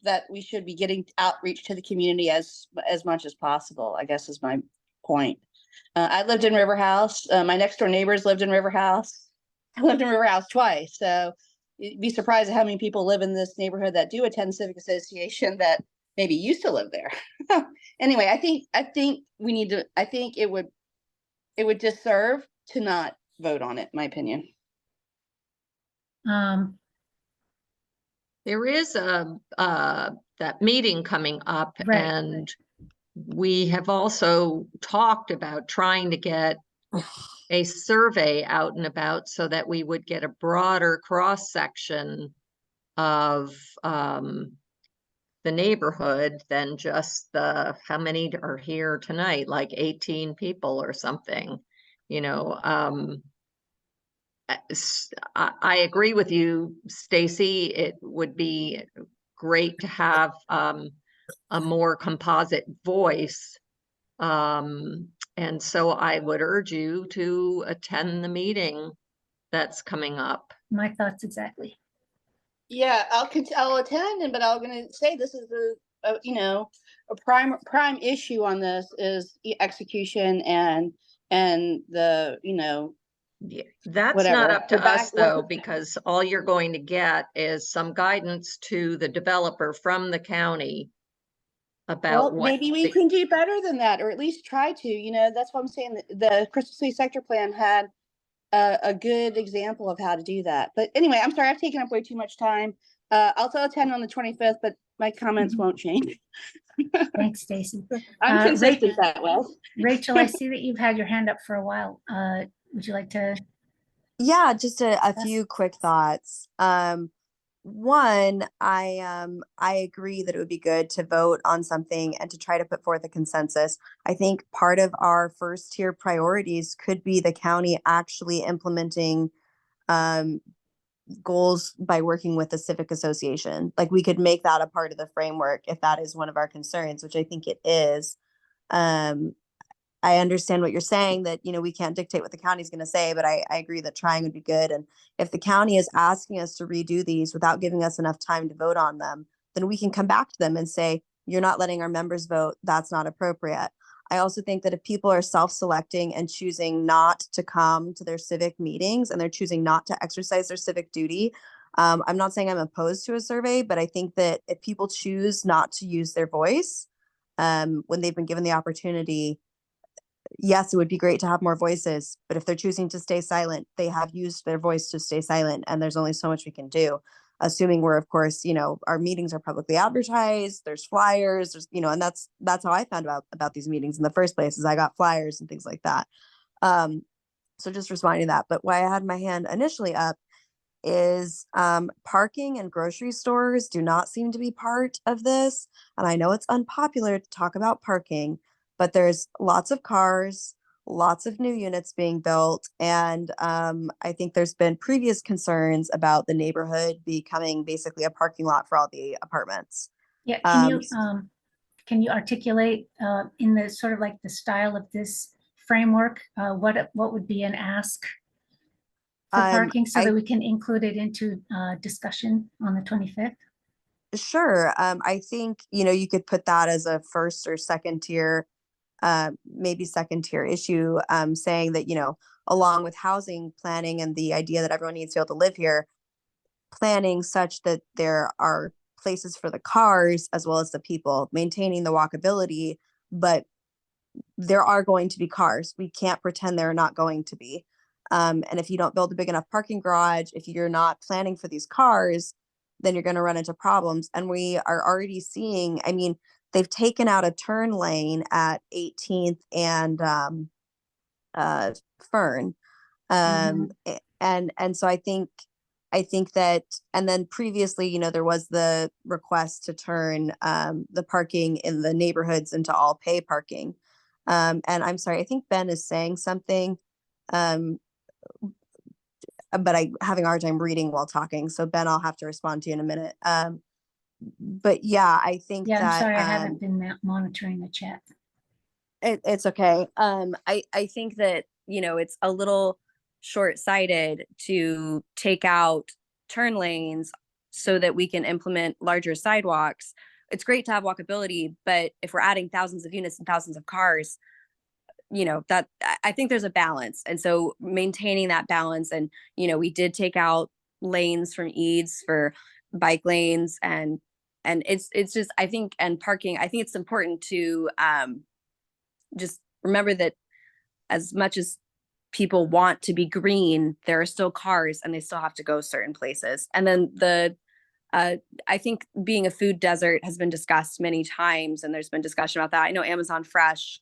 that we should be getting outreach to the community as much as possible, I guess is my point. I lived in River House. My next door neighbors lived in River House. I lived in River House twice. So you'd be surprised at how many people live in this neighborhood that do attend Civic Association that maybe used to live there. Anyway, I think we need to, I think it would disserve to not vote on it, in my opinion. There is that meeting coming up, Right. and we have also talked about trying to get a survey out and about so that we would get a broader cross section of the neighborhood than just how many are here tonight, like 18 people or something, I agree with you, Stacy. It would be great to have a more composite voice. And so I would urge you to attend the meeting that's coming up. My thoughts exactly. Yeah, I'll attend, but I'm gonna say this is a prime issue on this is execution and the, Yeah, that's not whatever. up to The back- us though, because all you're going to get is some guidance to the developer from the county about Well, what. maybe we can do better than that, or at least try to, that's what I'm saying. The Crystal City Sector Plan had a good example of how to do that. But anyway, I'm sorry, I've taken up way too much time. I'll still attend on the 25th, but my comments won't change. Thanks, Stacy. I'm consistent Rachel, that way. Rachel, I see that you've had your hand up for a while. Would you like to? Yeah, just a few quick thoughts. One, I agree that it would be good to vote on something and to try to put forth a consensus. I think part of our first tier priorities could be the county actually implementing goals by working with the civic association. Like we could make that a part of the framework if that is one of our concerns, which I think it is. Um, I understand what you're saying that, we can't dictate what the county's going to say, but I agree that trying would be good. And if the county is asking us to redo these without giving us enough time to vote on them, then we can come back to them and say, you're not letting our members vote. That's not appropriate. I also think that if people are self-selecting and choosing not to come to their civic meetings and they're choosing not to exercise their civic duty, I'm not saying I'm opposed to a survey, but I think that if people choose not to use their voice when they've been given the opportunity, yes, it would be great to have more voices, but if they're choosing to stay silent, they have used their voice to stay silent, and there's only so much we can do. Assuming we're, of course, our meetings are publicly advertised, there's flyers, and that's how I found about these meetings in the first place, is I got flyers and things like that. So just responding to that. But why I had my hand initially up is parking and grocery stores do not seem to be part of this. And I know it's unpopular to talk about parking, but there's lots of cars, lots of new units being built. And I think there's been previous concerns about the neighborhood becoming basically a parking lot for all the apartments. Yeah, can you articulate in the sort of like the style of this framework, what would be an ask for parking so that we can include it into discussion on the 25th? Sure. I think, you could put that as a first or second tier, maybe second tier issue, saying that, along with housing planning and the idea that everyone needs to be able to live here, planning such that there are places for the cars as well as the people, maintaining the walkability, but there are going to be cars. We can't pretend there are not going to be. And if you don't build a big enough parking garage, if you're not planning for these cars, then you're going to run into problems. And we are already seeing, they've taken out a turn lane at 18th and Fern. And so I think that, and then previously, there was the request to turn the parking in the neighborhoods into all pay parking. And I'm sorry, I think Ben is saying something, but I'm having a hard time reading while talking. So Ben, I'll have to respond to you in a minute. But yeah, I think Yeah, I'm that sorry, I haven't been monitoring the chat. it's okay. I think that, it's a little short-sighted to take out turn lanes so that we can implement larger sidewalks. It's great to have walkability, but if we're adding thousands of units and thousands of cars, that I think there's a balance. And so maintaining that balance, and, we did take out lanes from Eads for bike lanes, and it's just, I think, and parking, I think it's important to just remember that as much as people want to be green, there are still cars and they still have to go certain places. And then I think being a food desert has been discussed many times, and there's been discussion about that. I know Amazon Fresh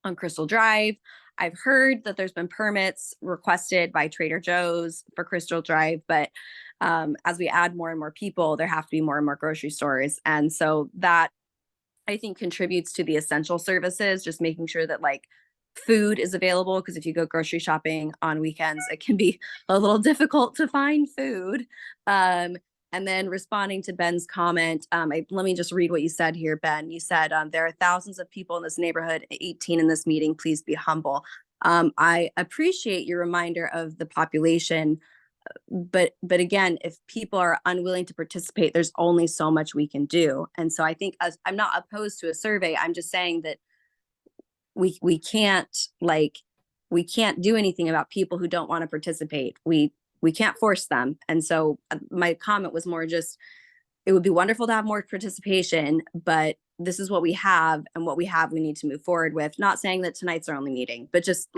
on Crystal Drive. I've heard that there's been permits requested by Trader Joe's for Crystal Drive, but as we add more and more people, there have to be more and more grocery stores. And so that, I think, contributes to the essential services, just making sure that food is available, because if you go grocery shopping on weekends, it can be a little difficult to find food. And then responding to Ben's comment, let me just read what you said here, Ben. You said, there are thousands of people in this neighborhood, 18 in this meeting, please be humble. I appreciate your reminder of the population, but again, if people are unwilling to participate, there's only so much we can do. And so I think, as I'm not opposed to a survey, I'm just saying that we can't do anything about people who don't want to participate. We can't force them. And so my comment was more just, it would be wonderful to have more participation, but this is what we have, and what we have, we need to move forward with. Not saying that tonight's our only meeting, but just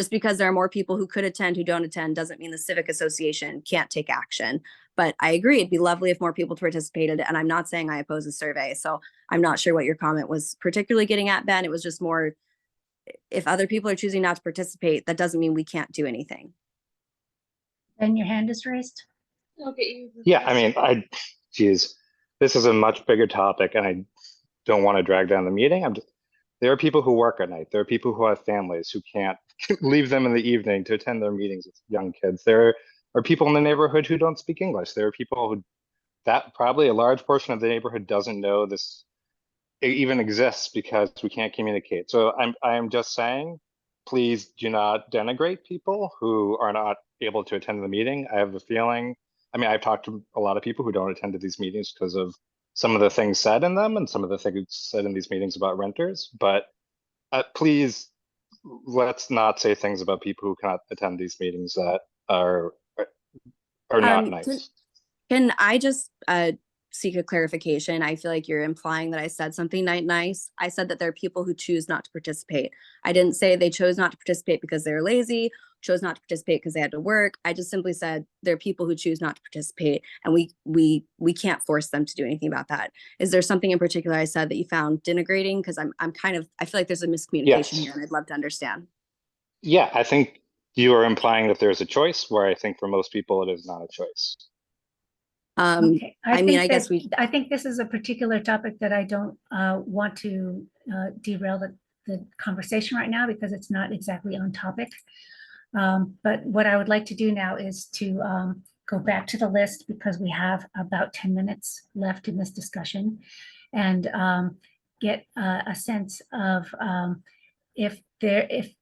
because there are more people who could attend who don't attend doesn't mean the Civic Association can't take action. But I agree, it'd be lovely if more people participated, and I'm not saying I oppose a survey. So I'm not sure what your comment was particularly getting at, Ben. It was just more, if other people are choosing not to participate, that doesn't mean we can't do anything. Ben, your hand is raised. Okay. Yeah, I mean, geez, this is a much bigger topic, and I don't want to drag down the meeting. There are people who work at night. There are people who have families who can't leave them in the evening to attend their meetings with young kids. There are people in the neighborhood who don't speak English. There are people who, that probably a large portion of the neighborhood doesn't know this even exists because we can't communicate. So I'm just saying, please do not denigrate people who are not able to attend the meeting. I have a feeling, I mean, I've talked to a lot of people who don't attend to these meetings because of some of the things said in them and some of the things said in these meetings about renters, but please, let's not say things about people who cannot attend these meetings that are not nice. Can I just seek a clarification? I feel like you're implying that I said something nice. I said that there are people who choose not to participate. I didn't say they chose not to participate because they're lazy, chose not to participate because they had to work. I just simply said there are people who choose not to participate, and we can't force them to do anything about that. Is there something in particular I said that you found denigrating? Because I feel like there's a miscommunication here, and I'd love to understand. Yeah, I think you are implying that there's a choice, where I think for most people it is not a choice. Okay. I guess I think this is a particular topic that I don't want to derail the conversation right now, because it's not exactly on topic. But what I would like to do now is to go back to the list, because we have about 10 minutes left in this discussion, and get a sense of if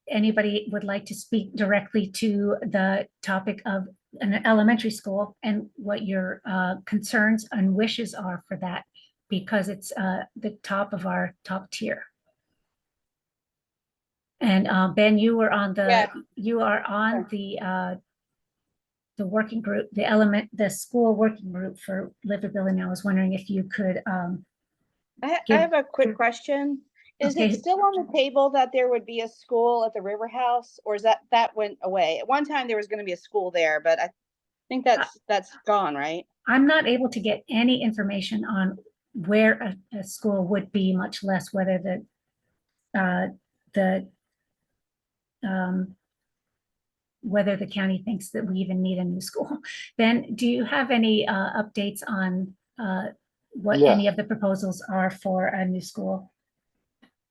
anybody would like to speak directly to the topic of an elementary school, and what your concerns and wishes are for that, because it's the top of our top tier. And Ben, you were on the the working group, the school working group for livability. And I was wondering if you could I have a quick question. Is Okay. it still on the table that there would be a school at the River House, or is that went away? At one time there was going to be a school there, but I think that's gone, right? I'm not able to get any information on where a school would be, much less whether whether the county thinks that we even need a new school. Ben, do you have any updates on what any of the proposals are for a new school?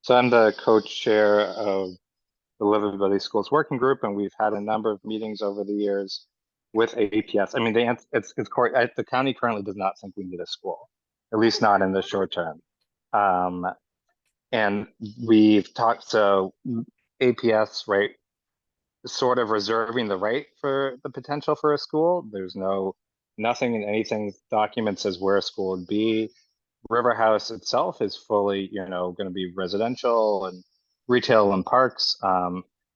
So I'm the co-chair of the Livability Schools Working Group, and we've had a number of meetings over the years with APS. I mean, the county currently does not think we need a school, at least not in the short term. And we've talked, so APS, right, sort of reserving the right for the potential for a school. There's nothing in anything document says where a school would be. River House itself is fully, going to be residential and retail and parks.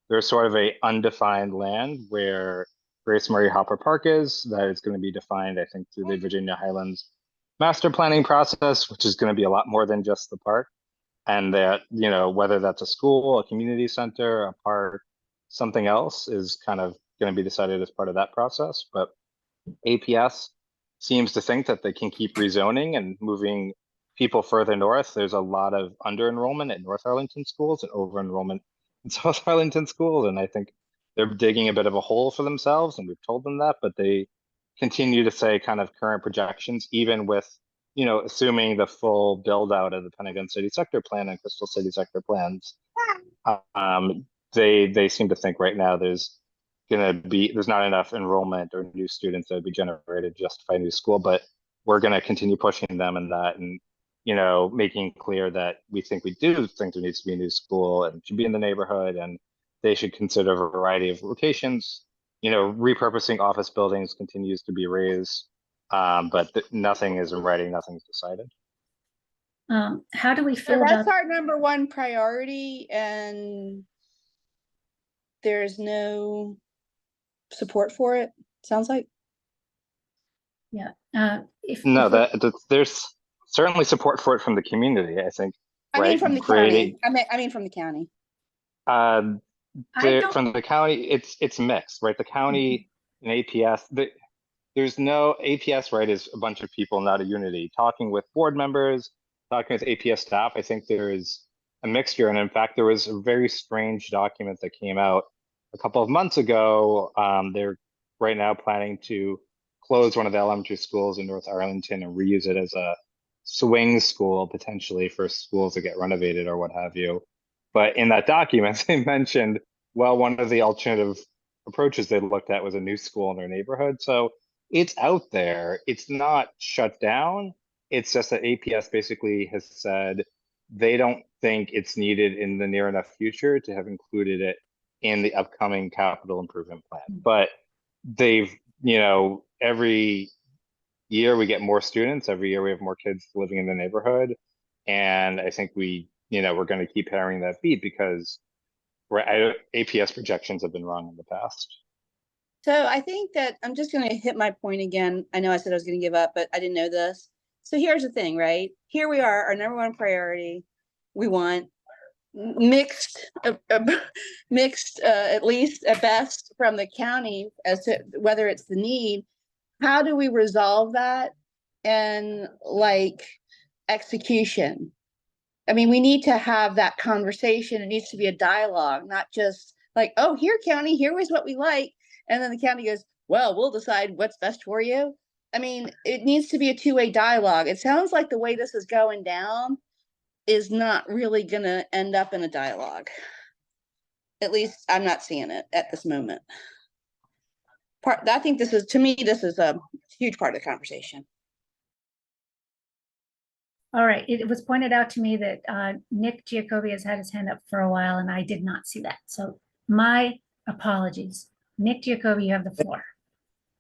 There's sort of a undefined land where Grace Murray Hopper Park is, that is going to be defined, I think, through the Virginia Highlands master planning process, which is going to be a lot more than just the park. And that, whether that's a school, a community center, a park, something else is kind of going to be decided as part of that process. But APS seems to think that they can keep rezoning and moving people further north. There's a lot of under enrollment at North Arlington schools and over enrollment in South Arlington schools. And I think they're digging a bit of a hole for themselves, and we've told them that, but they continue to say kind of current projections, even with, assuming the full build out of the Pentagon City Sector Plan and Crystal City Sector plans. They seem to think right now there's not enough enrollment or new students that would be generated to justify a new school, but we're going to continue pushing them in that, and making clear that we do think there needs to be a new school and should be in the neighborhood, and they should consider a variety of locations, repurposing office buildings continues to be raised, but nothing is in writing, nothing's decided. How do we So feel that's about, our number one priority, and there's no support for it, sounds like. yeah, No, if there's certainly support for it from the community, I think. I mean, right? from the Creating, county. I mean, from the county. I don't, from the county, it's mixed, right? The county and APS, there's no APS, right? Is a bunch of people, not a unity. Talking with board members, talking with APS staff, I think there is a mixture. And in fact, there was a very strange document that came out a couple of months ago. They're right now planning to close one of the elementary schools in North Arlington and reuse it as a swing school, potentially for schools that get renovated or what have you. But in that document, they mentioned, well, one of the alternative approaches they looked at was a new school in their neighborhood. So it's out there. It's not shut down. It's just that APS basically has said they don't think it's needed in the near enough future to have included it in the upcoming capital improvement plan. But they've, every year we get more students, every year we have more kids living in the neighborhood. And I think we're going to keep hearing that beat because APS projections have been wrong in the past. So I think that I'm just going to hit my point again. I know I said I was going to give up, but I didn't know this. So here's the thing, right? Here we are, our number one priority. We want mixed, at least at best from the county as to whether it's the need. How do we resolve that? And execution. I mean, we need to have that conversation. It needs to be a dialogue, not just like, oh, here, county, here is what we like. And then the county goes, well, we'll decide what's best for you. I mean, it needs to be a two-way dialogue. It sounds like the way this is going down is not really going to end up in a dialogue. At least I'm not seeing it at this moment. I think this is a huge part of the conversation. all right, it was pointed out to me that Nick Giacobbe has had his hand up for a while and I did not see that. So my apologies. Nick Giacobbe, you have the floor.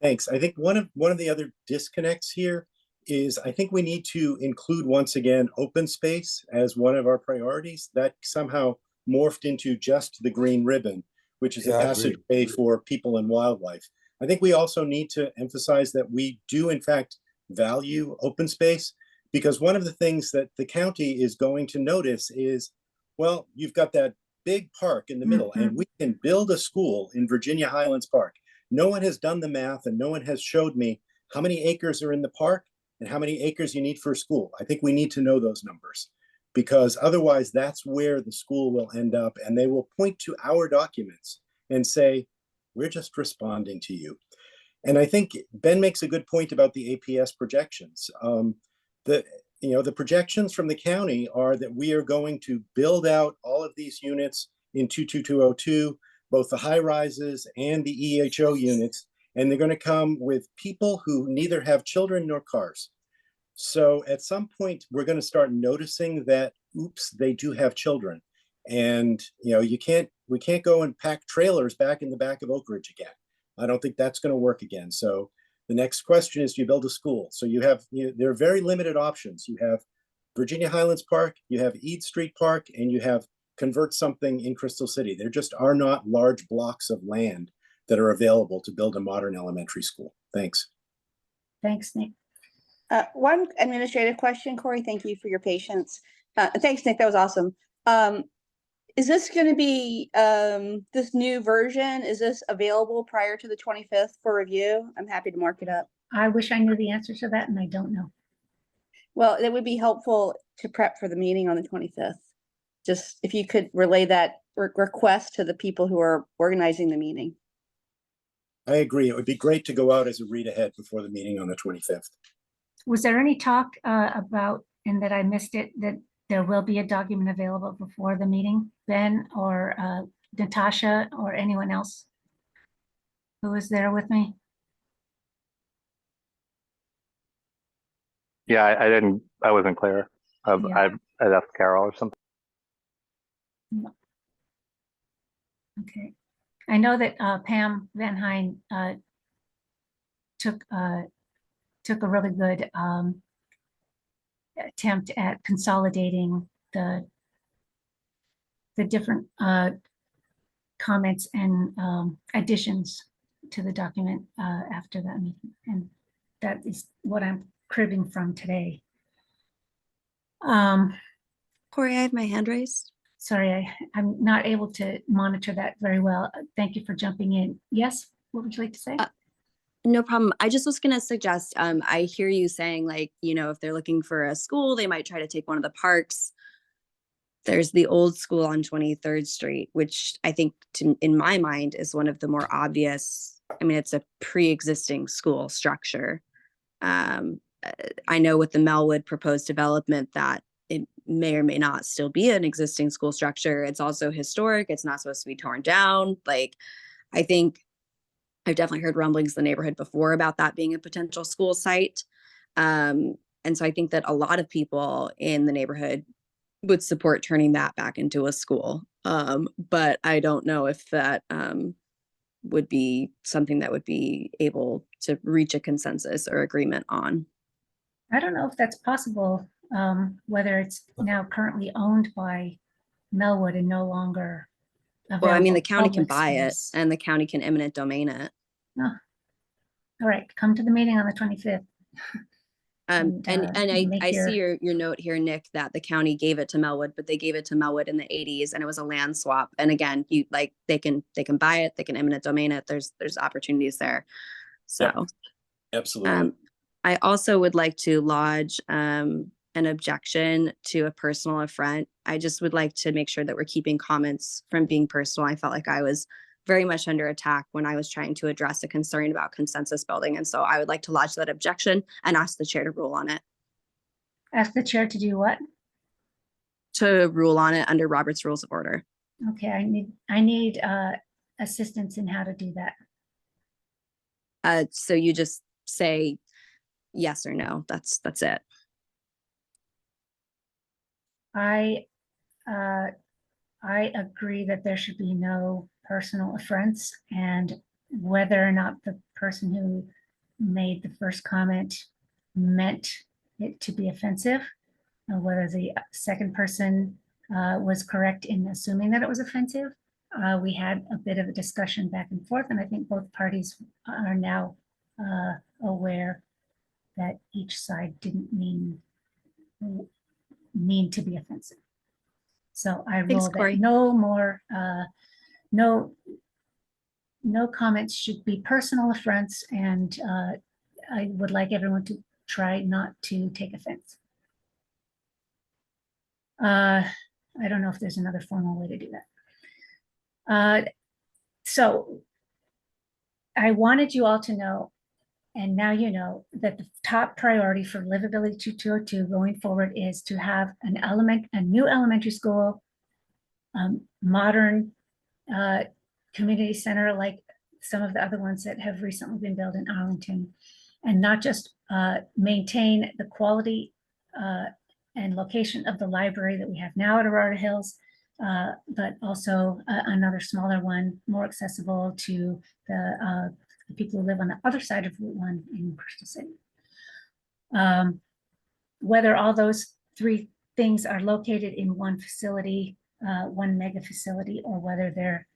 Thanks. I think one of the other disconnects here is I think we need to include once again open space as one of our priorities. That somehow morphed into just the green ribbon, which is a passageway for people and wildlife. I think we also need to emphasize that we do in fact value open space, because one of the things that the county is going to notice is, well, you've got that big park in the middle, and we can build a school in Virginia Highlands Park. No one has done the math and no one has showed me how many acres are in the park and how many acres you need for a school. I think we need to know those numbers, because otherwise that's where the school will end up, and they will point to our documents and say, we're just responding to you. And I think Ben makes a good point about the APS projections. The projections from the county are that we are going to build out all of these units in 22202, both the high rises and the EHO units, and they're going to come with people who neither have children nor cars. So at some point, we're going to start noticing that, oops, they do have children. And we can't go and pack trailers back in the back of Oak Ridge again. I don't think that's going to work again. So the next question is, do you build a school? So there are very limited options. You have Virginia Highlands Park, you have Eade Street Park, and you have convert something in Crystal City. There just are not large blocks of land that are available to build a modern elementary school. Thanks. Thanks, Nick. One administrative question, Corey, thank you for your patience. Thanks, Nick, that was awesome. Is this going to be, this new version, is this available prior to the 25th for review? I'm happy to mark it up. I wish I knew the answer to that and I don't know. Well, it would be helpful to prep for the meeting on the 25th. Just if you could relay that request to the people who are organizing the meeting. I agree. It would be great to go out as a read ahead before the meeting on the 25th. Was there any talk about, and that I missed it, that there will be a document available before the meeting, Ben or Natasha or anyone else who was there with me? Yeah, I wasn't clear. Yeah. I'd asked Carol or something. No. Okay. I know that Pam Van Hine took a really good attempt at consolidating the different comments and additions to the document after that meeting, and that is what I'm cribbing from today. Corey, I have my hand raised. Sorry, I'm not able to monitor that very well. Thank you for jumping in. Yes, what would you like to say? No problem. I just was going to suggest, I hear you saying, like, you know, if they're looking for a school, they might try to take one of the parks. There's the old school on 23rd Street, which I think in my mind is one of the more obvious. I mean, it's a pre-existing school structure. I know with the Melwood proposed development that it may or may not still be an existing school structure. It's also historic. It's not supposed to be torn down. Like, I think I've definitely heard rumblings in the neighborhood before about that being a potential school site. And so I think that a lot of people in the neighborhood would support turning that back into a school. But I don't know if that would be something that would be able to reach a consensus or agreement on. I don't know if that's possible, whether it's now currently owned by Melwood and no longer Well, I mean, the available county can public buy it space. and the county can eminent domain it. No. All right, come to the meeting on the 25th. And I make see your- your note here, Nick, that the county gave it to Melwood, but they gave it to Melwood in the 80s and it was a land swap. And again, you like they can buy it, they can eminent domain it. There's opportunities there. So Absolutely. I also would like to lodge an objection to a personal affront. I just would like to make sure that we're keeping comments from being personal. I felt like I was very much under attack when I was trying to address a concern about consensus building. And so I would like to lodge that objection and ask the chair to rule on it. Ask the chair to do what? To rule on it under Robert's Rules of Order. Okay, I need assistance in how to do that. So you just say yes or no. That's it. I agree that there should be no personal affronts, and whether or not the person who made the first comment meant it to be offensive, or whether the second person was correct in assuming that it was offensive. We had a bit of a discussion back and forth, and I think both parties are now aware that each side didn't mean to be offensive. So I rule Corey. that no more, no comments should be personal affronts, and I would like everyone to try not to take offense. I don't know if there's another formal way to do that. So I wanted you all to know, and now you know, that the top priority for Livability 2202 going forward is to have a new elementary school, modern community center like some of the other ones that have recently been built in Arlington, and not just maintain the quality and location of the library that we have now at Aurora Hills, but also another smaller one, more accessible to the people who live on the other side of Route 1 in Crystal City. Whether all those three things are located in one facility, one mega facility, or whether they're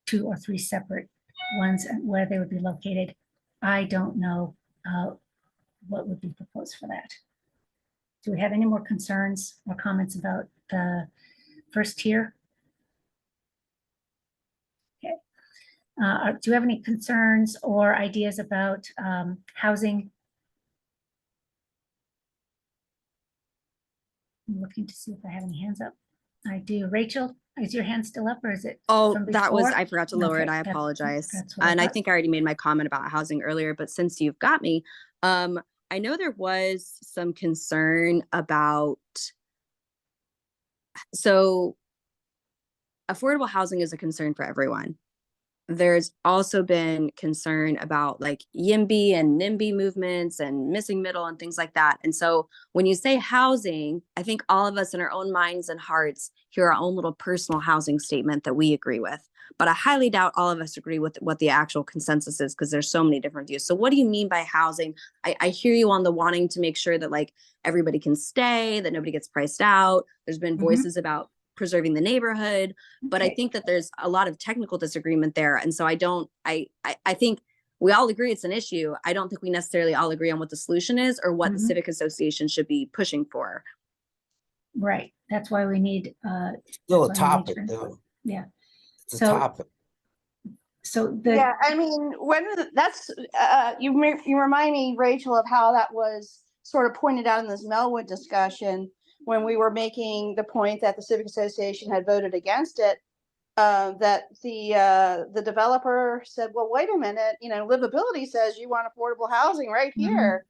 2 or 3 separate ones and where they would be located, I don't know what would be proposed for that. Do we have any more concerns or comments about the first tier? Okay. Do you have any concerns or ideas about housing? I'm looking to see if I have any hands up. I do. Rachel, is your hand still up, or is it? Oh, from that was, before? I forgot to lower it. Okay, I apologize. that's what I And I thought. think I already made my comment about housing earlier, but since you've got me, I know there was some concern about, so affordable housing is a concern for everyone. there's also been concern about like YIMBY and NIMBY movements and missing middle and things like that. And so when you say housing, I think all of us in our own minds and hearts hear our own little personal housing statement that we agree with. But I highly doubt all of us agree with what the actual consensus is, because there's so many different views. So what do you mean by housing? I hear you on the wanting to make sure that like everybody can stay, that nobody gets priced out. There's been voices about preserving the neighborhood, but I Okay. think that there's a lot of technical disagreement there. And so I think we all agree it's an issue. I don't think we necessarily all agree on what the solution is or what the Mhm. Civic Association should be pushing for. Right, that's why we need, Still a that's why we need topic, trans- though. yeah. It's a So- topic. So the, Yeah, I mean, that's, you remind me, Rachel, of how that was sort of pointed out in this Melwood discussion when we were making the point that the Civic Association had voted against it. That the developer said, well, wait a minute, livability says you want affordable housing right Mhm. here.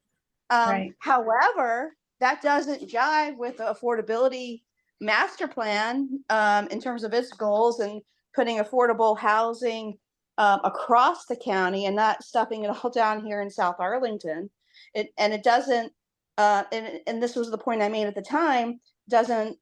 Right. However, that doesn't jive with the affordability master plan in terms of its goals and putting affordable housing across the county and not stuffing it all down here in South Arlington. It doesn't, and this was the point I made at the time, doesn't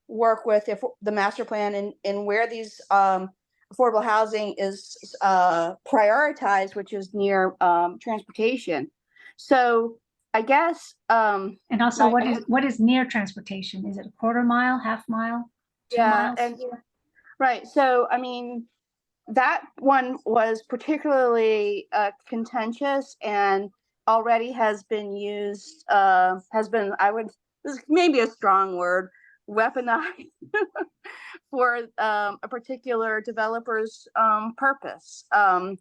work with the master plan and where these affordable housing is prioritized, which is near transportation. So I guess and also my- what is near transportation? Is it a quarter mile, half mile, 2 yeah, miles? and right. So I mean, that one was particularly contentious and already has been used, this is maybe a strong word, weaponized for a particular developer's purpose. So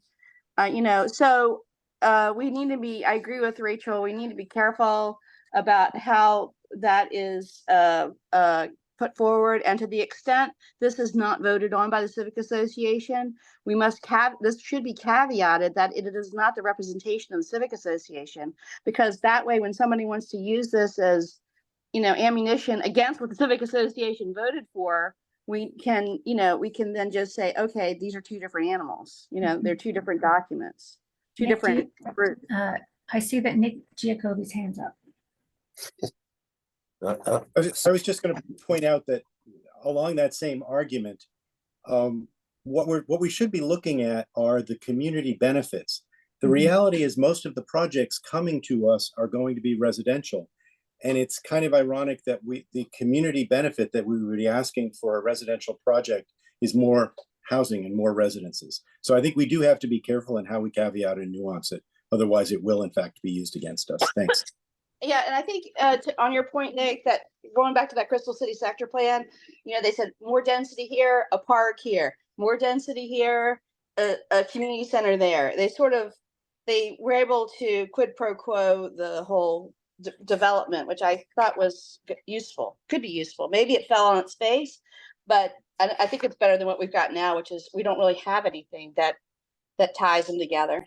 we need to be, I agree with Rachel, we need to be careful about how that is put forward, and to the extent this is not voted on by the Civic Association, we must this should be caveated that it is not the representation of the Civic Association, because that way when somebody wants to use this as ammunition against what the Civic Association voted for, we can then just say, okay, these are two different animals, they're two different documents, two Nick, do different groups. I see that Nick Giacobi's hands up. I was just going to point out that along that same argument, what we should be looking at are the community benefits. The reality is most of the projects coming to us are going to be residential. And it's kind of ironic that the community benefit that we would be asking for a residential project is more housing and more residences. So I think we do have to be careful in how we caveat and nuance it. Otherwise, it will in fact be used against us. Thanks. Yeah, and I think on your point, Nick, that going back to that Crystal City sector plan, they said more density here, a park here, more density here, a community center there. They were able to quid pro quo the whole development, which I thought was useful, could be useful. Maybe it fell on its face, but I think it's better than what we've got now, which is we don't really have anything that ties them together.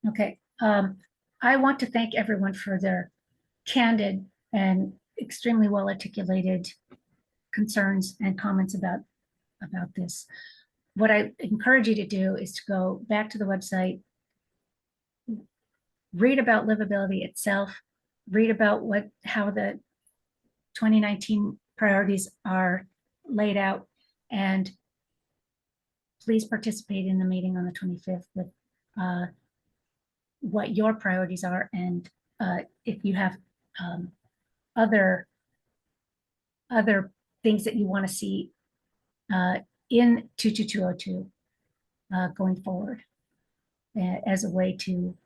Okay. I want to thank everyone for their candid and extremely well articulated concerns and comments about this. What I encourage you to do is to go back to the website, read about livability itself, read about how the 2019 priorities are laid out, and please participate in the meeting on the 25th with what your priorities are, and if you have other things that you want to see in 22202 going forward as a way to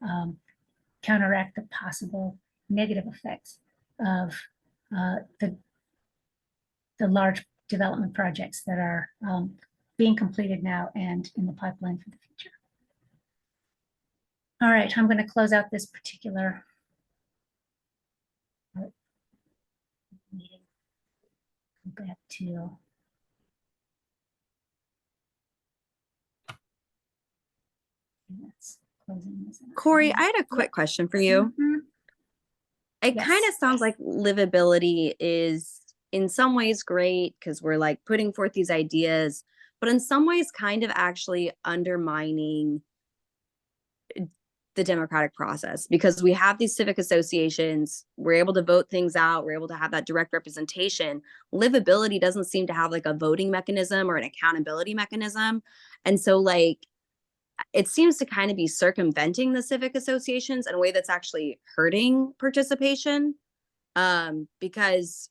counteract the possible negative effects of the large development projects that are being completed now and in the pipeline for the future. All right, I'm going to close out this particular meeting. Go back to closing this out. Corey, I had a quick question for you. Mhm. It Yes. kind of sounds like livability is in some ways great because we're like putting forth these ideas, but in some ways kind of actually undermining the democratic process, because we have these civic associations, we're able to vote things out, we're able to have that direct representation. Livability doesn't seem to have like a voting mechanism or an accountability mechanism. And so like it seems to kind of be circumventing the civic associations in a way that's actually hurting participation, because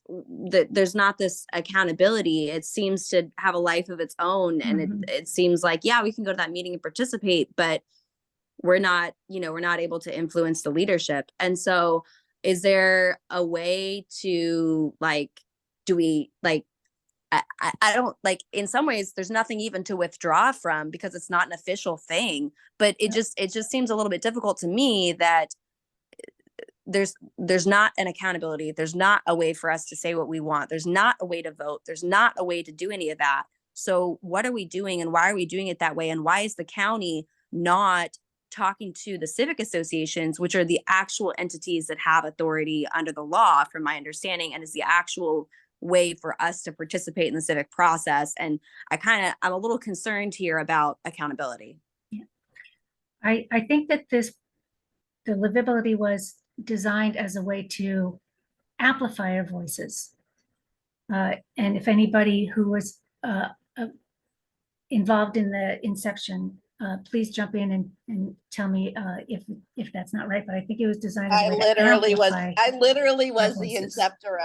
there's not this accountability. It seems to have a life of its own, and it seems like, yeah, we can go to that meeting and participate, but we're not able to influence the leadership. And so is there a way to like, do we like, I don't like, in some ways there's nothing even to withdraw from because it's not an official thing, but it just seems a little bit difficult to me that there's not an accountability. There's not a way for us to say what we want. There's not a way to vote. There's not a way to do any of that. So what are we doing, and why are we doing it that way? And why is the county not talking to the civic associations, which are the actual entities that have authority under the law, from my understanding, and is the actual way for us to participate in the civic process? And I'm a little concerned here about accountability. Yeah. I think that the livability was designed as a way to amplify our voices. And if anybody who was involved in the inception, please jump in and tell me if that's not right. But I think it was designed as a way to amplify I literally was the voices. inceptor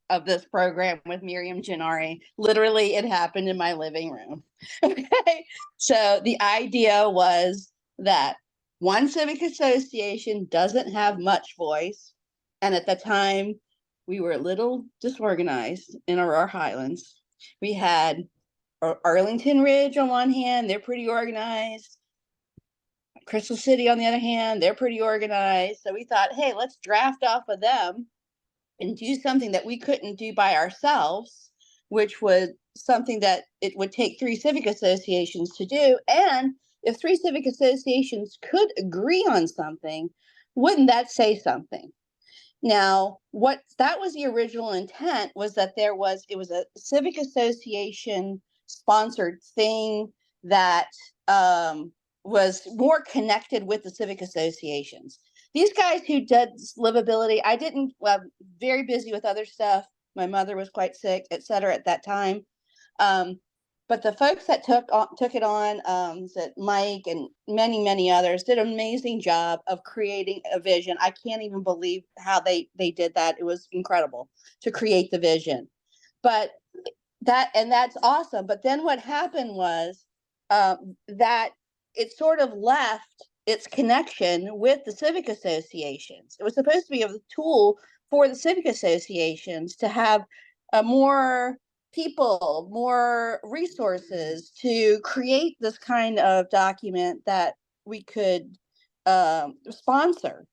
of this program with Miriam Gennari. Literally, it happened in my living room. Okay, so the idea was that one civic association doesn't have much voice, and at the time we were a little disorganized in Aurora Highlands. We had Arlington Ridge on one hand, they're pretty organized. Crystal City, on the other hand, they're pretty organized. So we thought, hey, let's draft off of them and do something that we couldn't do by ourselves, which was something that it would take 3 civic associations to do. And if 3 civic associations could agree on something, wouldn't that say something? Now, what that was the original intent, was that it was a civic association sponsored thing that was more connected with the civic associations. These guys who did livability, I didn't, very busy with other stuff. My mother was quite sick, etc. at that time. But the folks that took it on, Mike and many, many others, did an amazing job of creating a vision. I can't even believe how they did that. It was incredible to create the vision. But that's awesome. But then what happened was that it sort of left its connection with the civic associations. It was supposed to be a tool for the civic associations to have more people, more resources to create this kind of document that we could sponsor.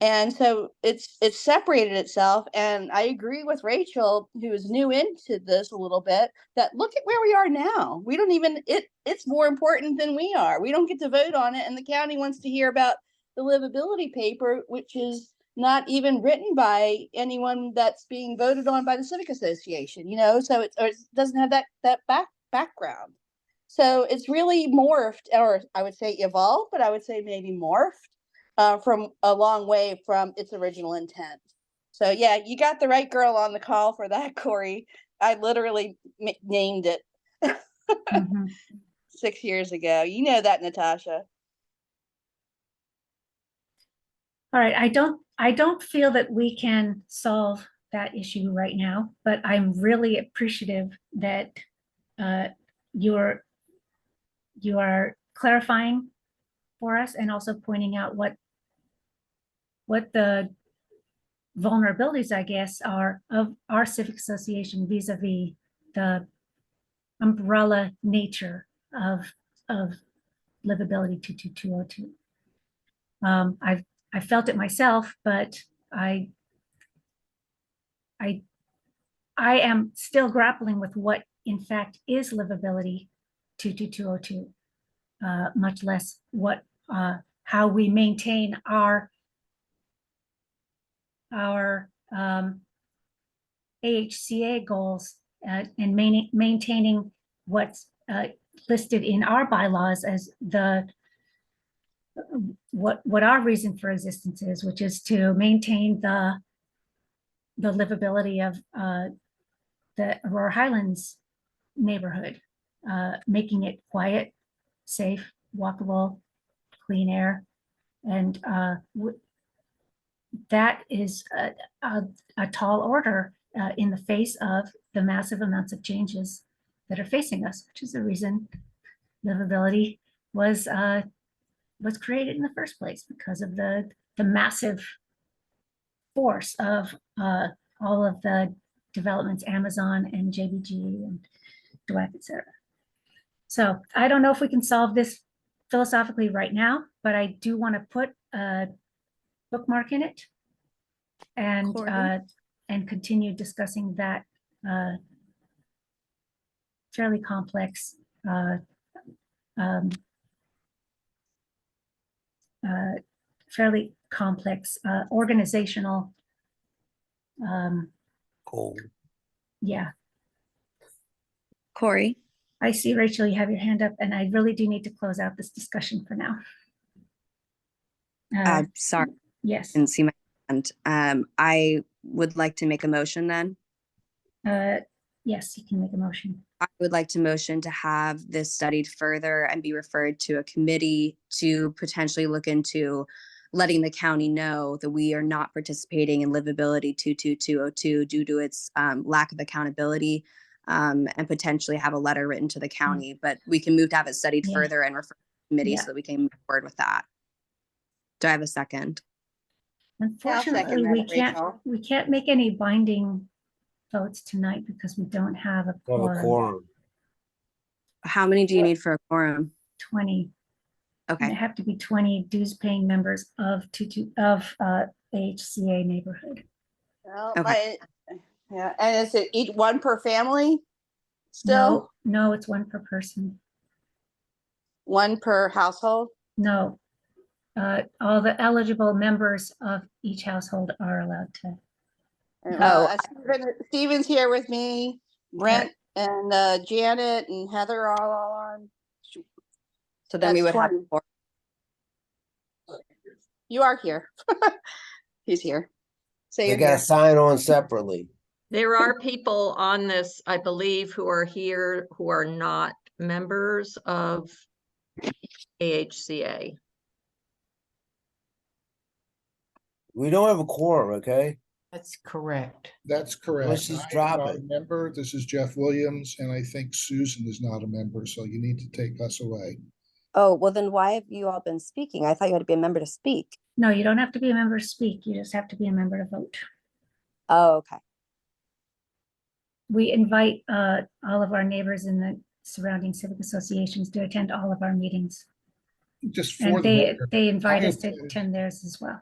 And so it's separated itself. And I agree with Rachel, who is new into this a little bit, that look at where we are now. We don't even, it's more important than we are. We don't get to vote on it. And the county wants to hear about the livability paper, which is not even written by anyone that's being voted on by the Civic Association, so it doesn't have that background. So it's really morphed, or I would say evolved, but I would say maybe morphed from a long way from its original intent. So yeah, you got the right girl on the call for that, Corey. I literally named it 6 years ago. You know that, Natasha. All right, I don't feel that we can solve that issue right now, but I'm really appreciative that you are clarifying for us and also pointing out what the vulnerabilities, I guess, are of our civic association vis-a-vis the umbrella nature of livability 22202. I felt it myself, but I am still grappling with what in fact is livability 22202, much less how we maintain our AHCA goals and maintaining what's listed in our bylaws as what our reason for existence is, which is to maintain the livability of the Aurora Highlands neighborhood, making it quiet, safe, walkable, clean air. And that is a tall order in the face of the massive amounts of changes that are facing us, which is the reason livability was created in the first place, because of the massive force of all of the developments, Amazon and JBG and DWAC, et cetera. So I don't know if we can solve this philosophically right now, but I do want to put a bookmark in it and Cory? continue discussing that fairly complex organizational Cool. yeah. Cory? I see, Rachel, you have your hand up, and I really do need to close out this discussion for now. Sorry, Yes. didn't see my hand. I would like to make a motion then. Yes, you can make a motion. I would like to motion to have this studied further and be referred to a committee to potentially look into letting the county know that we are not participating in livability 22202 due to its lack of accountability, and potentially have a letter written to the county, but we can move to have it studied Yeah. further and refer to the committee Yeah. so that we can move forward with that. Do I have a second? Unfortunately, we can't make any binding votes tonight because we don't have a Have a quorum. quorum. How many do you need for a quorum? 20. And Okay. there have to be 20 dues-paying members of AHCA neighborhood. Well, Okay. yeah, and is it each one per family? Still, No, it's one per person. one per household? No. All the eligible members of each household are allowed to. Stephen's here with me, Brent and Janet and Heather are all on. So then we That's would have 20. You are here. He's here. So They you're gotta here. sign on separately. There are people on this, I believe, who are here who are not members of AHCA. We don't have a quorum, okay? That's correct. That's correct. Let's just I am drop not it. a member. This is Jeff Williams, and I think Susan is not a member, so you need to take us away. Oh, well then why have you all been speaking? I thought you had to be a member to speak. No, you don't have to be a member to speak. You just have to be a member to vote. Oh, okay. We invite all of our neighbors in the surrounding civic associations to attend all of our meetings. Just for And the record, they invite I us to attended- attend theirs as well.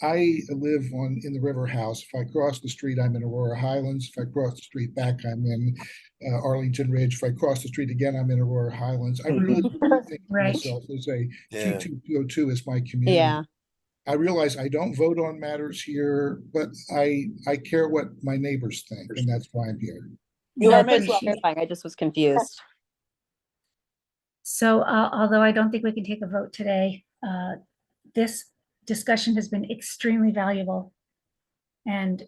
I live in the River House. If I cross the street, I'm in Aurora Highlands. If I cross the street back, I'm in Arlington Ridge. If I cross the street again, I'm in Aurora Highlands. I really do think of Right. myself as a Yeah. 22202 as my community. Yeah. I realize I don't vote on matters here, but I care what my neighbors think, and that's why I'm here. You No, are thanks for Miss clarifying. I just was confused. So although I don't think we can take a vote today, this discussion has been extremely valuable. And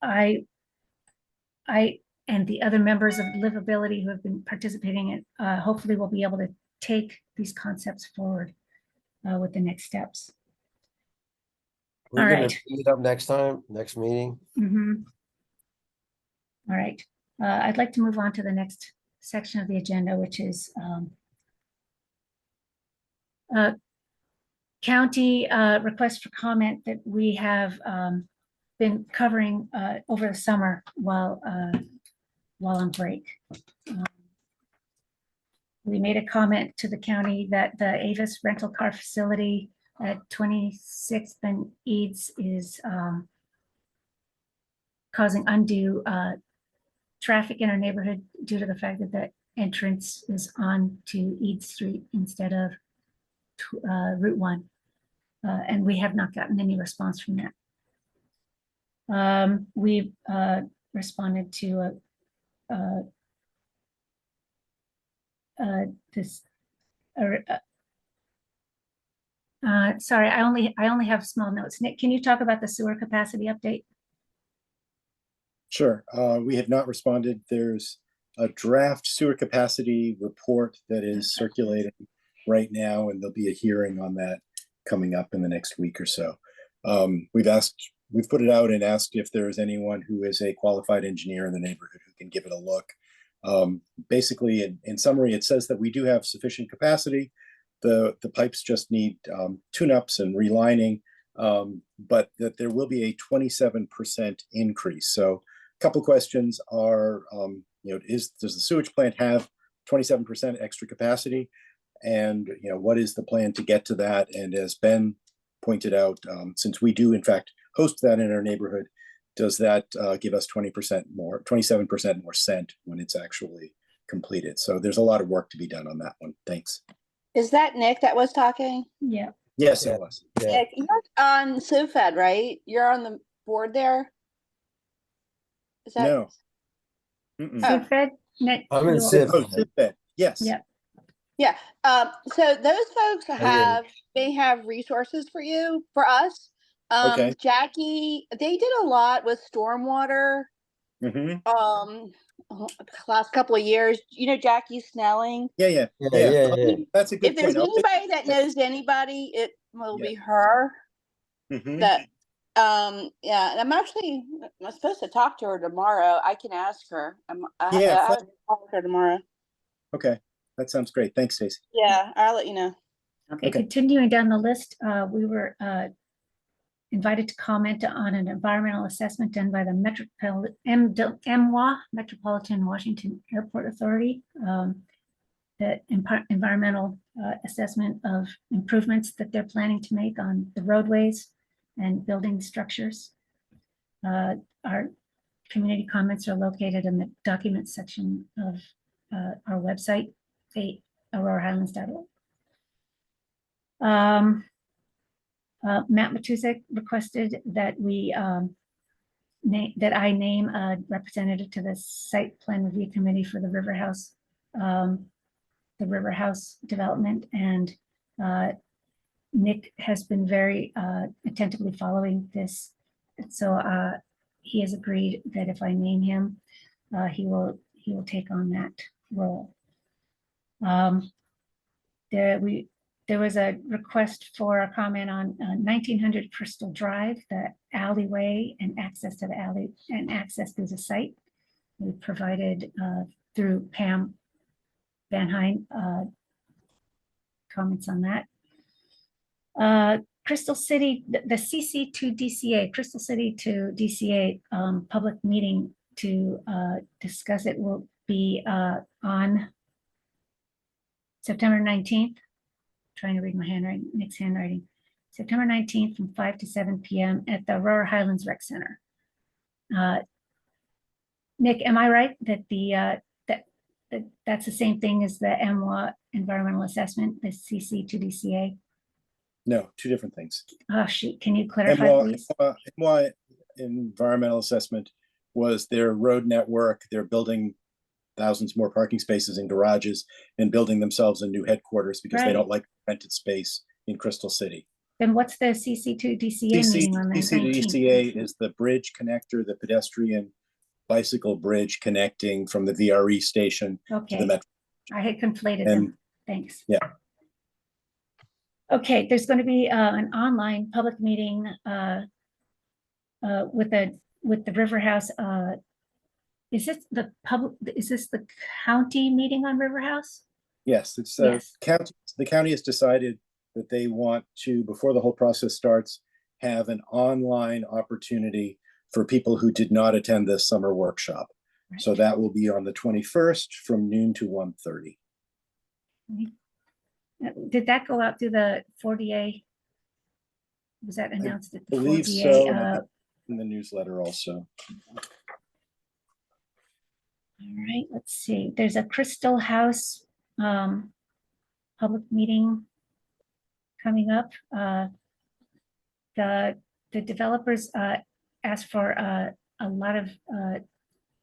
I and the other members of Livability who have been participating in, hopefully will be able to take these concepts forward with the next steps. We're All gonna right. meet up next meeting. Mhm. All right, I'd like to move on to the next section of the agenda, which is county request for comment that we have been covering over the summer while on break. We made a comment to the county that the Avis rental car facility at 26th and Eads is causing undue traffic in our neighborhood due to the fact that the entrance is on to Eads Street instead of Route 1. And we have not gotten any response from that. We responded to this. Sorry, I only have small notes. Nick, can you talk about the sewer capacity update? Sure. We have not responded. There's a draft sewer capacity report that is circulating right now, and there'll be a hearing on that coming up in the next week or so. We've put it out and asked if there's anyone who is a qualified engineer in the neighborhood who can give it a look. Basically, in summary, it says that we do have sufficient capacity. The pipes just need tune-ups and relining, but that there will be a 27% increase. So a couple questions are, does the sewage plant have 27% extra capacity? And, what is the plan to get to that? And as Ben pointed out, since we do in fact host that in our neighborhood, does that give us 27% more scent when it's actually completed? So there's a lot of work to be done on that one. Thanks. Is that Nick that was talking? Yeah. Yes, it was. Yeah. Nick, you're on SUFED, right? You're on the board there? Is that? No. Mm-mm. Oh. So Fed, Nick. I'm in you- Civic. Oh, Civic. Yes. Yeah. Yeah. So those folks hear may have resources for us. Okay. Jackie, they did a lot with stormwater. Mm-hmm. Last couple of years, Jackie Snelling. Yeah. That's a good If there's point. anybody that knows anybody, it will be her. Mm-hmm. That yeah, and I'm supposed to talk to her tomorrow. I can ask her. I have to talk to her tomorrow. Okay, that sounds great. Thanks, Stacey. Yeah, I'll let you know. Okay, Okay. continuing down the list, we were invited to comment on an environmental assessment done by the MWA, Metropolitan Washington Airport Authority. The environmental assessment of improvements that they're planning to make on the roadways and building structures. Our community comments are located in the documents section of our website, AuroraHighlands.org. Matt Matusek requested that that I name a representative to the site plan review committee for the River House development, and Nick has been very attentively following this, so he has agreed that if I name him, he will take on that role. There was a request for a comment on 1900 Crystal Drive, the alleyway and access to the alley and access to the site. We provided through Pam Van Hein comments on that. Crystal City, the CC to DCA, Crystal City to DCA public meeting to discuss it will be on September 19th. Trying to read my handwriting, Nick's handwriting. September 19th from 5 to 7 p.m. at the Aurora Highlands Rec Center. Nick, am I right that that's the same thing as the MWA environmental assessment, the CC to DCA? No, two different things. Oh shoot, can you clarify, please? MWA environmental assessment was their road network. They're building thousands more parking spaces and garages and building themselves a new headquarters because they don't like rented space in Crystal City. Then what's the CC to DCA meeting on the 19th? CC to DCA is the bridge connector, the pedestrian bicycle bridge connecting from the VRE station to the metro. I had conflated them. Thanks. Yeah. Okay, there's going to be an online public meeting with the River House. Is this the county meeting on River House? Yes, it's Yes. The county has decided that they want to, before the whole process starts, have an online opportunity for people who did not attend this summer workshop. Right. So that will be on the 21st from noon to 1:30. Did that go out through the 4DA? Was that announced at the I believe 4DA? so, and I think in the newsletter also. All right, let's see. There's a Crystal House public meeting coming up. The developers asked for a lot of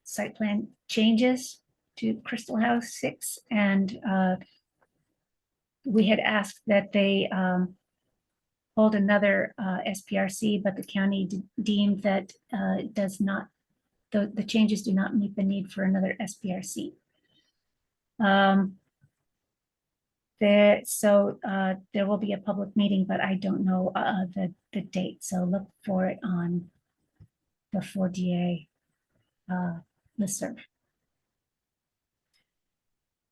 site plan changes to Crystal House 6, and we had asked that they hold another SPRC, but the county deemed that it does not, the changes do not meet the need for another SPRC. There will be a public meeting, but I don't know the date, so look for it on the 4DA listserv.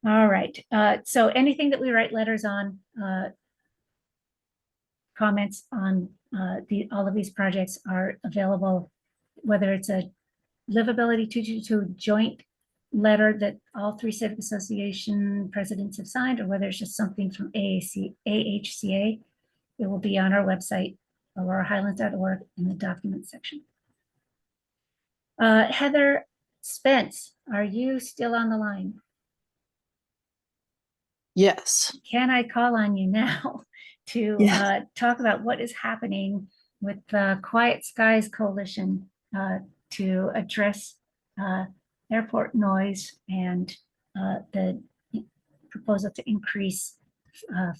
All right, so anything that we write letters on, comments on all of these projects are available, whether it's a livability 222 joint letter that all 3 civic association presidents have signed, or whether it's just something from AHCA, it will be on our website, aurorahighlands.org, in the document section. Heather Spence, are you still on the line? Yes. Can I call on you now to talk about what is happening with the Quiet Skies Coalition to address airport noise and the proposal to increase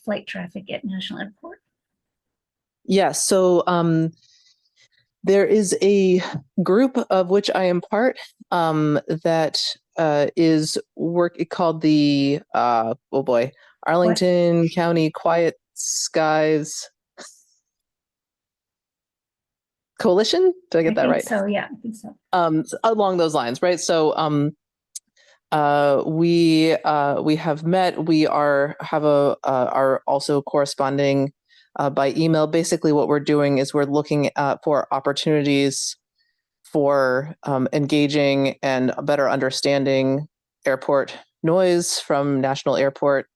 flight traffic at National Airport? Yes. So there is a group of which I am part that is called the Arlington County Quiet Skies Coalition. Did I get that right? So yeah, I think so. Along those lines, right? So we have met. We are also corresponding by email. Basically, what we're doing is we're looking for opportunities for engaging and better understanding airport noise from National Airport.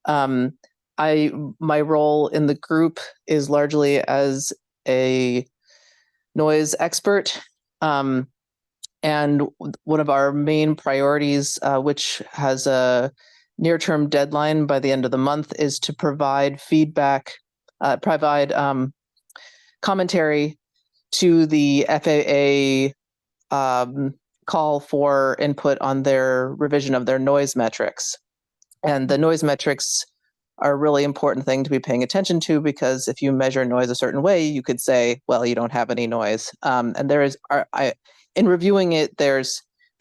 My role in the group is largely as a noise expert. And one of our main priorities, which has a near-term deadline by the end of the month, is to provide feedback, commentary to the FAA call for input on their revision of their noise metrics. And the noise metrics are a really important thing to be paying attention to, because if you measure noise a certain way, you could say, well, you don't have any noise. And in reviewing it, there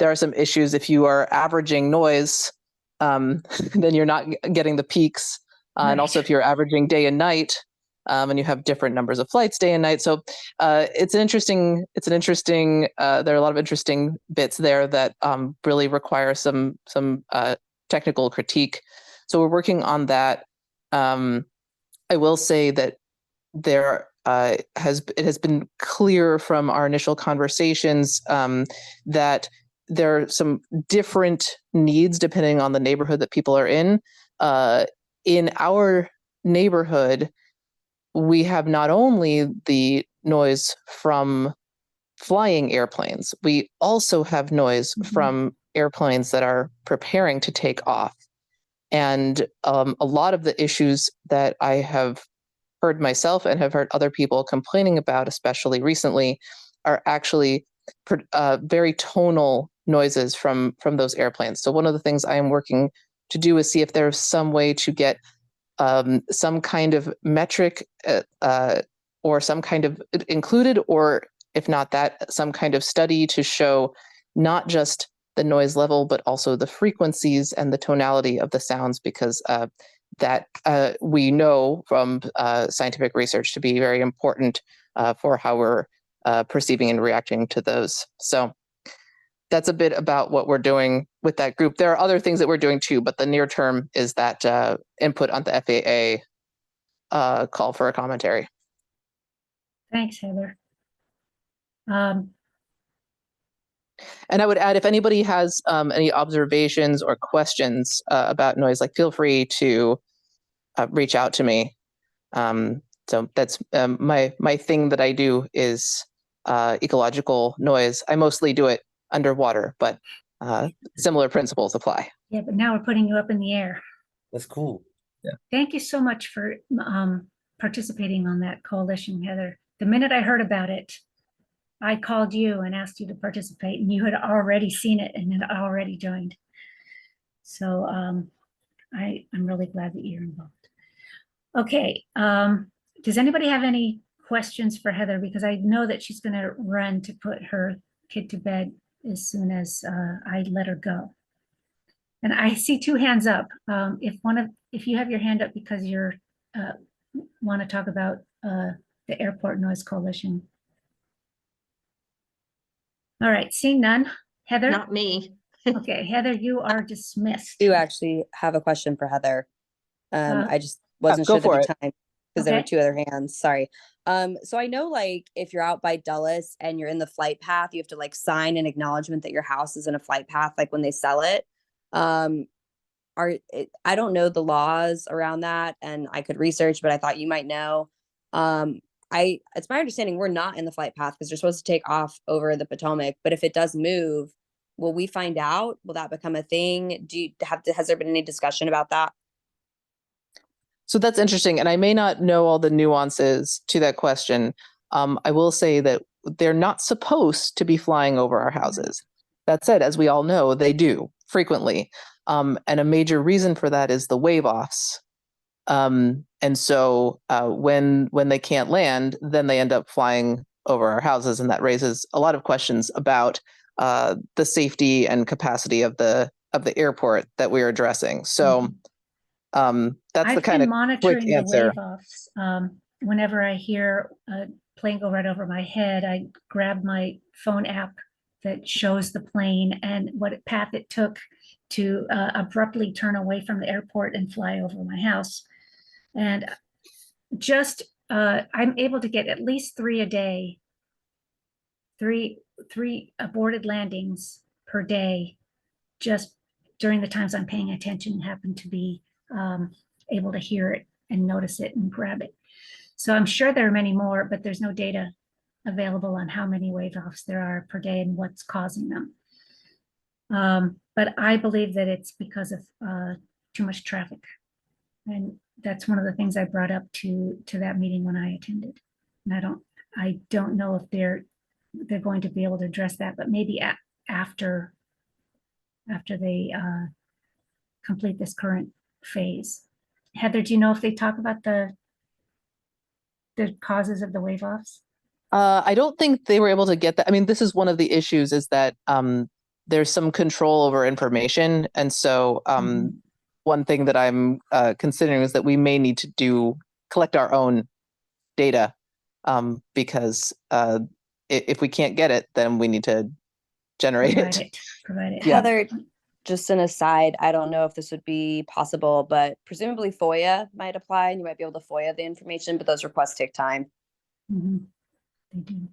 are some issues. If you are averaging noise, then you're not getting the peaks. And also if you're averaging day and night, and you have different numbers of flights day and night. So it's an interesting, there are a lot of interesting bits there that really require some technical critique. So we're working on that. I will say that it has been clear from our initial conversations that there are some different needs depending on the neighborhood that people are in. In our neighborhood, we have not only the noise from flying airplanes, we also have noise from airplanes that are preparing to take off. And a lot of the issues that I have heard myself and have heard other people complaining about, especially recently, are actually very tonal noises from those airplanes. So one of the things I am working to do is see if there's some way to get some kind of metric or some kind of included, or if not that, some kind of study to show not just the noise level, but also the frequencies and the tonality of the sounds, because that we know from scientific research to be very important for how we're perceiving and reacting to those. So that's a bit about what we're doing with that group. There are other things that we're doing too, but the near term is that input on the FAA call for a commentary. Thanks, Heather. And I would add, if anybody has any observations or questions about noise, feel free to reach out to me. So that's my thing that I do is ecological noise. I mostly do it underwater, but similar principles apply. Yeah, but now we're putting you up in the air. That's cool. Yeah. Thank you so much for participating on that coalition, Heather. The minute I heard about it, I called you and asked you to participate, and you had already seen it and had already joined. So I'm really glad that you're involved. Okay, does anybody have any questions for Heather? Because I know that she's going to run to put her kid to bed as soon as I let her go. And I see two hands up. If you have your hand up because you're want to talk about the Airport Noise Coalition. All right, seeing none. Heather? Not me. Okay, Heather, you are dismissed. I do actually have a question for Heather. I just wasn't go sure for the it. time because there were Okay. two other hands. Sorry. So I know like if you're out by Dulles and you're in the flight path, you have to like sign an acknowledgement that your house is in a flight path, like when they sell it. I don't know the laws around that, and I could research, but I thought you might know. It's my understanding we're not in the flight path because you're supposed to take off over the Potomac. But if it does move, will we find out? Will that become a thing? Has there been any discussion about that? So that's interesting. And I may not know all the nuances to that question. I will say that they're not supposed to be flying over our houses. That said, as we all know, they do frequently. And a major reason for that is the wave offs. And so when they can't land, then they end up flying over our houses. And that raises a lot of questions about the safety and capacity of the airport that we're addressing. So that's the kind of quick monitoring the answer. wave offs. Whenever I hear a plane go right over my head, I grab my phone app that shows the plane and what path it took to abruptly turn away from the airport and fly over my house. And just I'm able to get at least 3 a day, three aborted landings per day, just during the times I'm paying attention, happen to be able to hear it and notice it and grab it. So I'm sure there are many more, but there's no data available on how many wave offs there are per day and what's causing them. But I believe that it's because of too much traffic. And that's one of the things I brought up to that meeting when I attended. And I don't know if they're going to be able to address that, but maybe after they complete this current phase. Heather, do you know if they talk about the causes of the wave offs? I don't think they were able to get that. I mean, this is one of the issues is that there's some control over information. And so one thing that I'm considering is that we may need to collect our own data because if we can't get it, then we need to generate Provide it. Yeah. Heather, just an aside, I don't know if this would be possible, but presumably FOIA might apply and you might be able to FOIA the information, but those requests take time. Mhm. They do.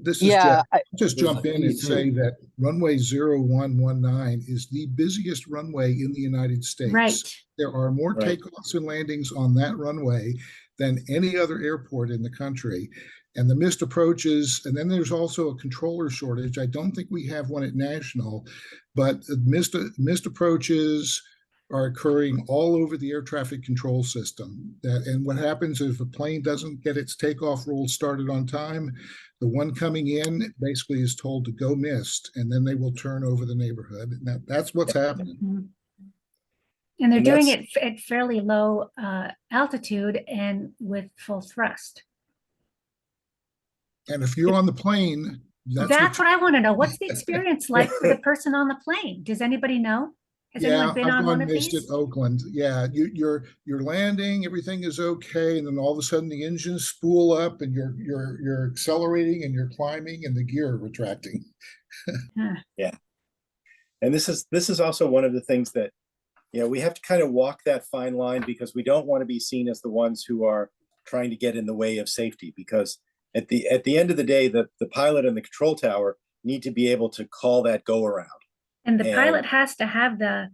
This is Yeah, Jeff. I'll just jump in and say that runway 0119 is the busiest runway in the United States. Right. There are more takeoffs and landings on that runway than any other airport in the country. And the missed approaches, and then there's also a controller shortage. I don't think we have one at National, but missed approaches are occurring all over the air traffic control system. And what happens if a plane doesn't get its takeoff rules started on time, the one coming in basically is told to go missed, and then they will turn over the neighborhood. And that's what's happening. Mhm. And they're doing it at fairly low altitude and with full thrust. And if you're on the plane, that's what I want to know. What's the experience like for the person on the plane? Does anybody know? Has anyone been on one of these? At Oakland. Yeah, you're landing, everything is okay, and then all of a sudden the engines spool up, and you're accelerating, and you're climbing, and the gear are retracting. Yeah, and this is also one of the things that we have to kind of walk that fine line, because we don't want to be seen as the ones who are trying to get in the way of safety, because at the end of the day, the pilot and the control tower need to be able to call that go around. And the pilot has to have the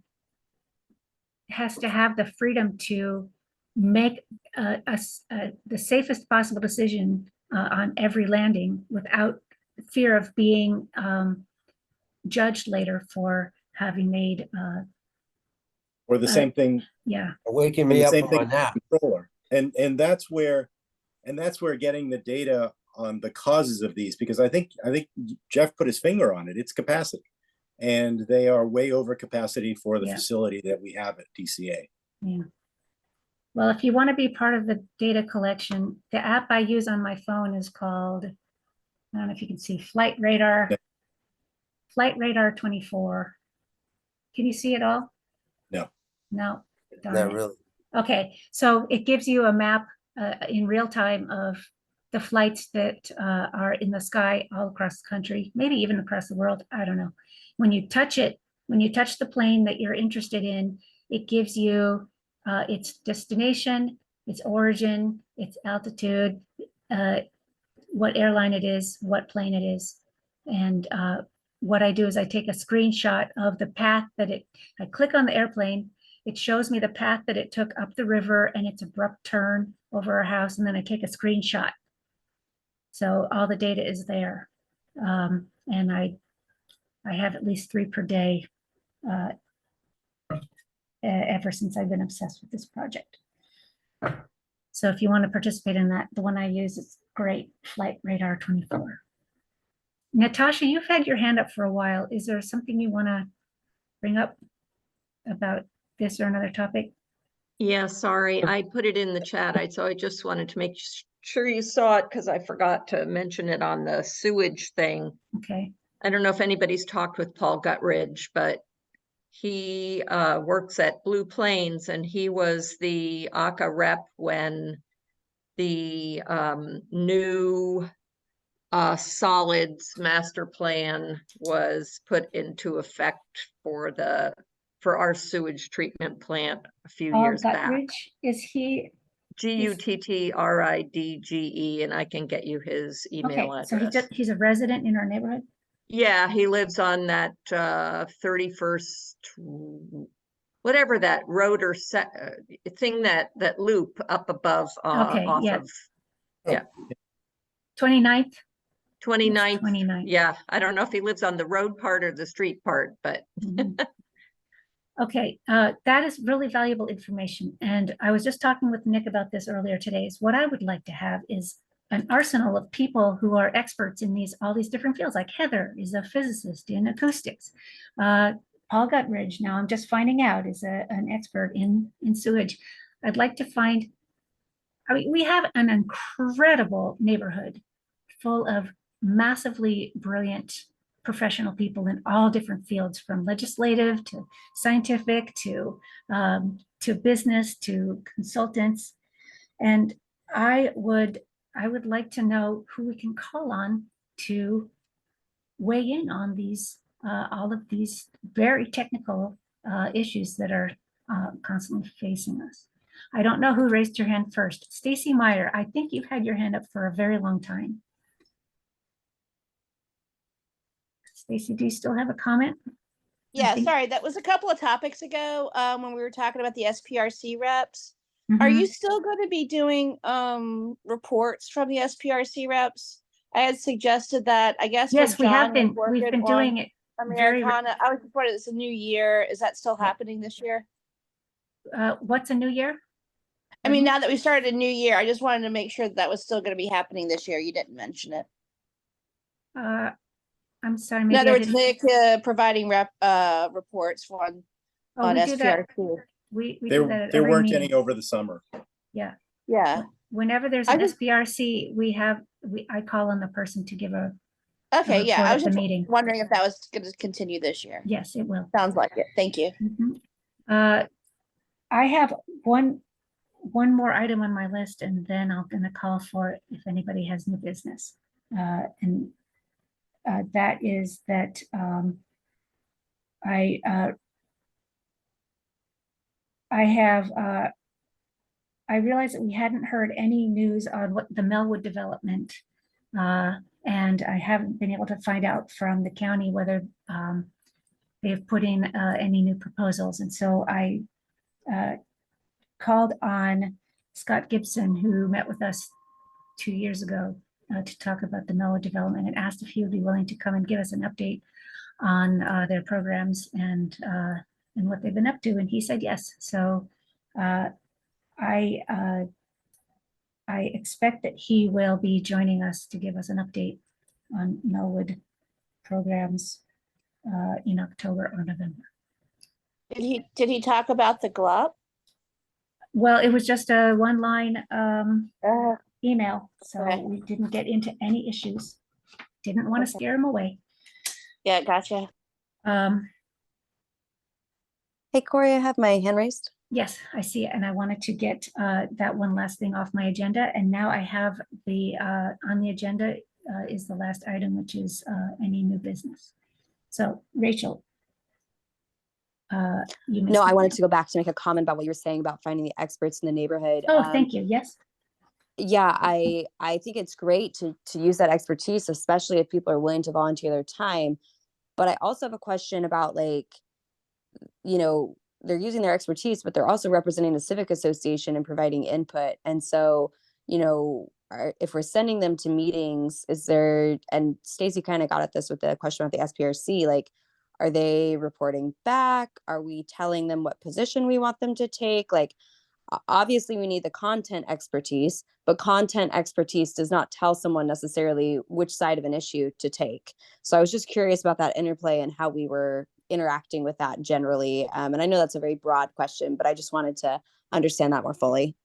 freedom to make the safest possible decision on every landing without fear of being judged later for having made or the same thing. Yeah, waking me up from my nap. Controller, and that's where getting the data on the causes of these, because I think Jeff put his finger on it. It's capacity, and they are way over capacity for the Yeah. facility that we have at DCA. Yeah. Well, if you want to be part of the data collection, the app I use on my phone is called, I don't know if you can see, Flight Radar. Yeah. Flight Radar 24. Can you see it all? No. No. Darn Not it. really. Okay, so it gives you a map in real time of the flights that are in the sky all across the country, maybe even across the world. I don't know. When you touch it, when you touch the plane that you're interested in, it gives you its destination, its origin, its altitude, what airline it is, what plane it is. And what I do is I take a screenshot of the path that I click on the airplane. It shows me the path that it took up the river and its abrupt turn over our house. And then I take a screenshot. So all the data is there. And I have at least 3 per day ever since I've been obsessed with this project. So if you want to participate in that, the one I use is great, Flight Radar 24. Natasha, you've had your hand up for a while. Is there something you want to bring up about this or another topic? Yeah, sorry, I put it in the chat. So I just wanted to make sure you saw it because I forgot to mention it on the sewage thing. Okay. I don't know if anybody's talked with Paul Guttridge, but he works at Blue Plains, and he was the AHCA rep when the new solids master plan was put into effect for our sewage treatment plant a few years back. Guttridge, is he? Guttridge, and I can get you his email Okay, address. so he's a resident in our neighborhood? Yeah, he lives on that 31st, whatever that road or thing, that loop up above Okay, off yeah. of, yeah, 29th? 29th. 29th. Yeah, I don't know if he lives on the road part or the street part, but Mhm. Okay, that is really valuable information. And I was just talking with Nick about this earlier today. Is what I would like to have is an arsenal of people who are experts in all these different fields. Like Heather is a physicist in acoustics. Paul Guttridge, now I'm just finding out, is an expert in sewage. I'd like to find, I mean, we have an incredible neighborhood full of massively brilliant professional people in all different fields, from legislative to scientific to business to consultants. And I would like to know who we can call on to weigh in on these all of these very technical issues that are constantly facing us. I don't know who raised your hand first. Stacy Meyer, I think you've had your hand up for a very long time. Stacy, do you still have a comment? Yeah, sorry, that was a couple of topics ago when we were talking about the SPRC reps. Are Mhm. you still going to be doing reports from the SPRC reps? I had suggested that, I guess. Yes, we have John was been. We've working been doing on it very. Americana. I was reporting it's a new year. Is that still happening this year? What's a new year? I mean, now that we started a new year, I just wanted to make sure that was still going to be happening this year. You didn't mention it. I'm sorry. In Maybe other I words, didn't. Nick providing reports on we do that. SPRC. We do that at There every weren't meeting. any over the summer. Yeah. Yeah. Whenever there's an SPRC, I call on the person to give a Okay, yeah, report I at was the just meeting. wondering if that was going to continue this year. Yes, it will. Sounds like it. Thank you. I have one more item on my list, and then I'm going to call for it if anybody has new business. And that is that I realized that we hadn't heard any news on what the Melwood development, and I haven't been able to find out from the county whether they've put in any new proposals. And so I called on Scott Gibson, who met with us 2 years ago to talk about the Melwood development, and asked if he would be willing to come and give us an update on their programs and what they've been up to. And he said yes. So I I expect that he will be joining us to give us an update on Melwood programs in October or November. Did he talk about the glove? Well, it was just a one-line email, so Okay. we didn't get into any issues. Didn't want to Okay. scare him away. Yeah, gotcha. Hey, Corey, I have my hand raised. Yes, I see it, and I wanted to get that one last thing off my agenda, and now I have the on the agenda is the last item, which is any new business. So, Rachel, you missed No, I it. wanted to go back to make a comment about what you were saying about finding the experts in the neighborhood. Oh, thank you. Yes. Yeah, I think it's great to use that expertise, especially if people are willing to volunteer their time. But I also have a question about, like, you know, they're using their expertise, but they're also representing the Civic Association and providing input. And so, you know, if we're sending them to meetings, is there, and Stacy kind of got at this with the question about the SPRC, like, are they reporting back? Are we telling them what position we want them to take? Like, obviously we need the content expertise, but content expertise does not tell someone necessarily which side of an issue to take. So I was just curious about that interplay and how we were interacting with that generally. And I know that's a very broad question, but I just wanted to understand that more fully.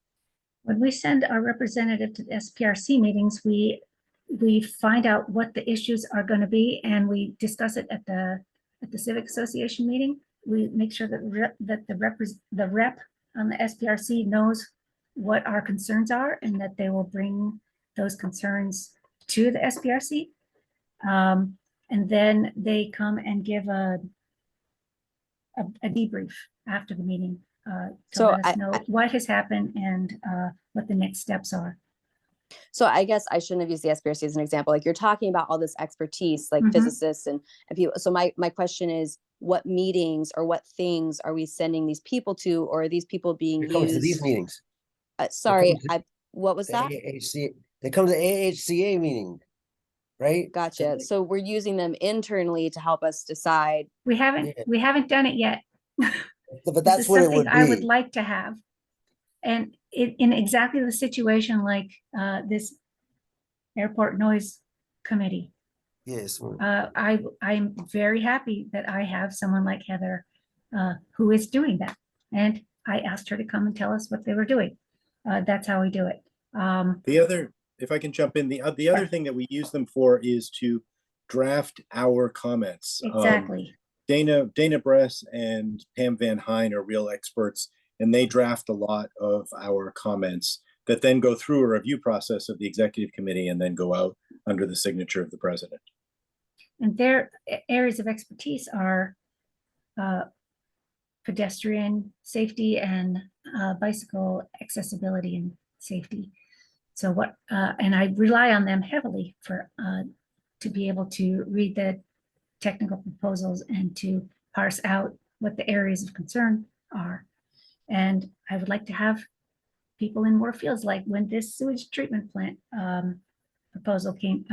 When we send our representative to the SPRC meetings, we find out what the issues are going to be, and we discuss it at the Civic Association meeting. We make sure that the rep on the SPRC knows what our concerns are, and that they will bring those concerns to the SPRC. And then they come and give a debrief after the meeting to So let us know what has happened and what the next steps are. So I guess I shouldn't have used the SPRC as an example. Like, you're talking about all this expertise, like Mhm. physicists and people. So my question is, what meetings or what things are we sending these people to, or are these people being It comes to these used? meetings. Sorry, come to- what was The that? AHCA, they come to the AHCA meeting, right? Gotcha. So we're using them internally to help us decide. We haven't done it yet. But This that's is what it something would I would be. like to have. And in exactly the situation like this airport noise committee, Yes. I'm very happy that I have someone like Heather who is doing that. And I asked her to come and tell us what they were doing. That's how we do it. If I can jump in, the other thing that we use them for is to draft our comments. Exactly. Dana Bress and Pam Van Hine are real experts, and they draft a lot of our comments that then go through a review process of the executive committee and then go out under the signature of the president. And their areas of expertise are pedestrian safety and bicycle accessibility and safety. So and I rely on them heavily for to be able to read the technical proposals and to parse out what the areas of concern are. And I would like to have people in more fields, like when this sewage treatment plant proposal came.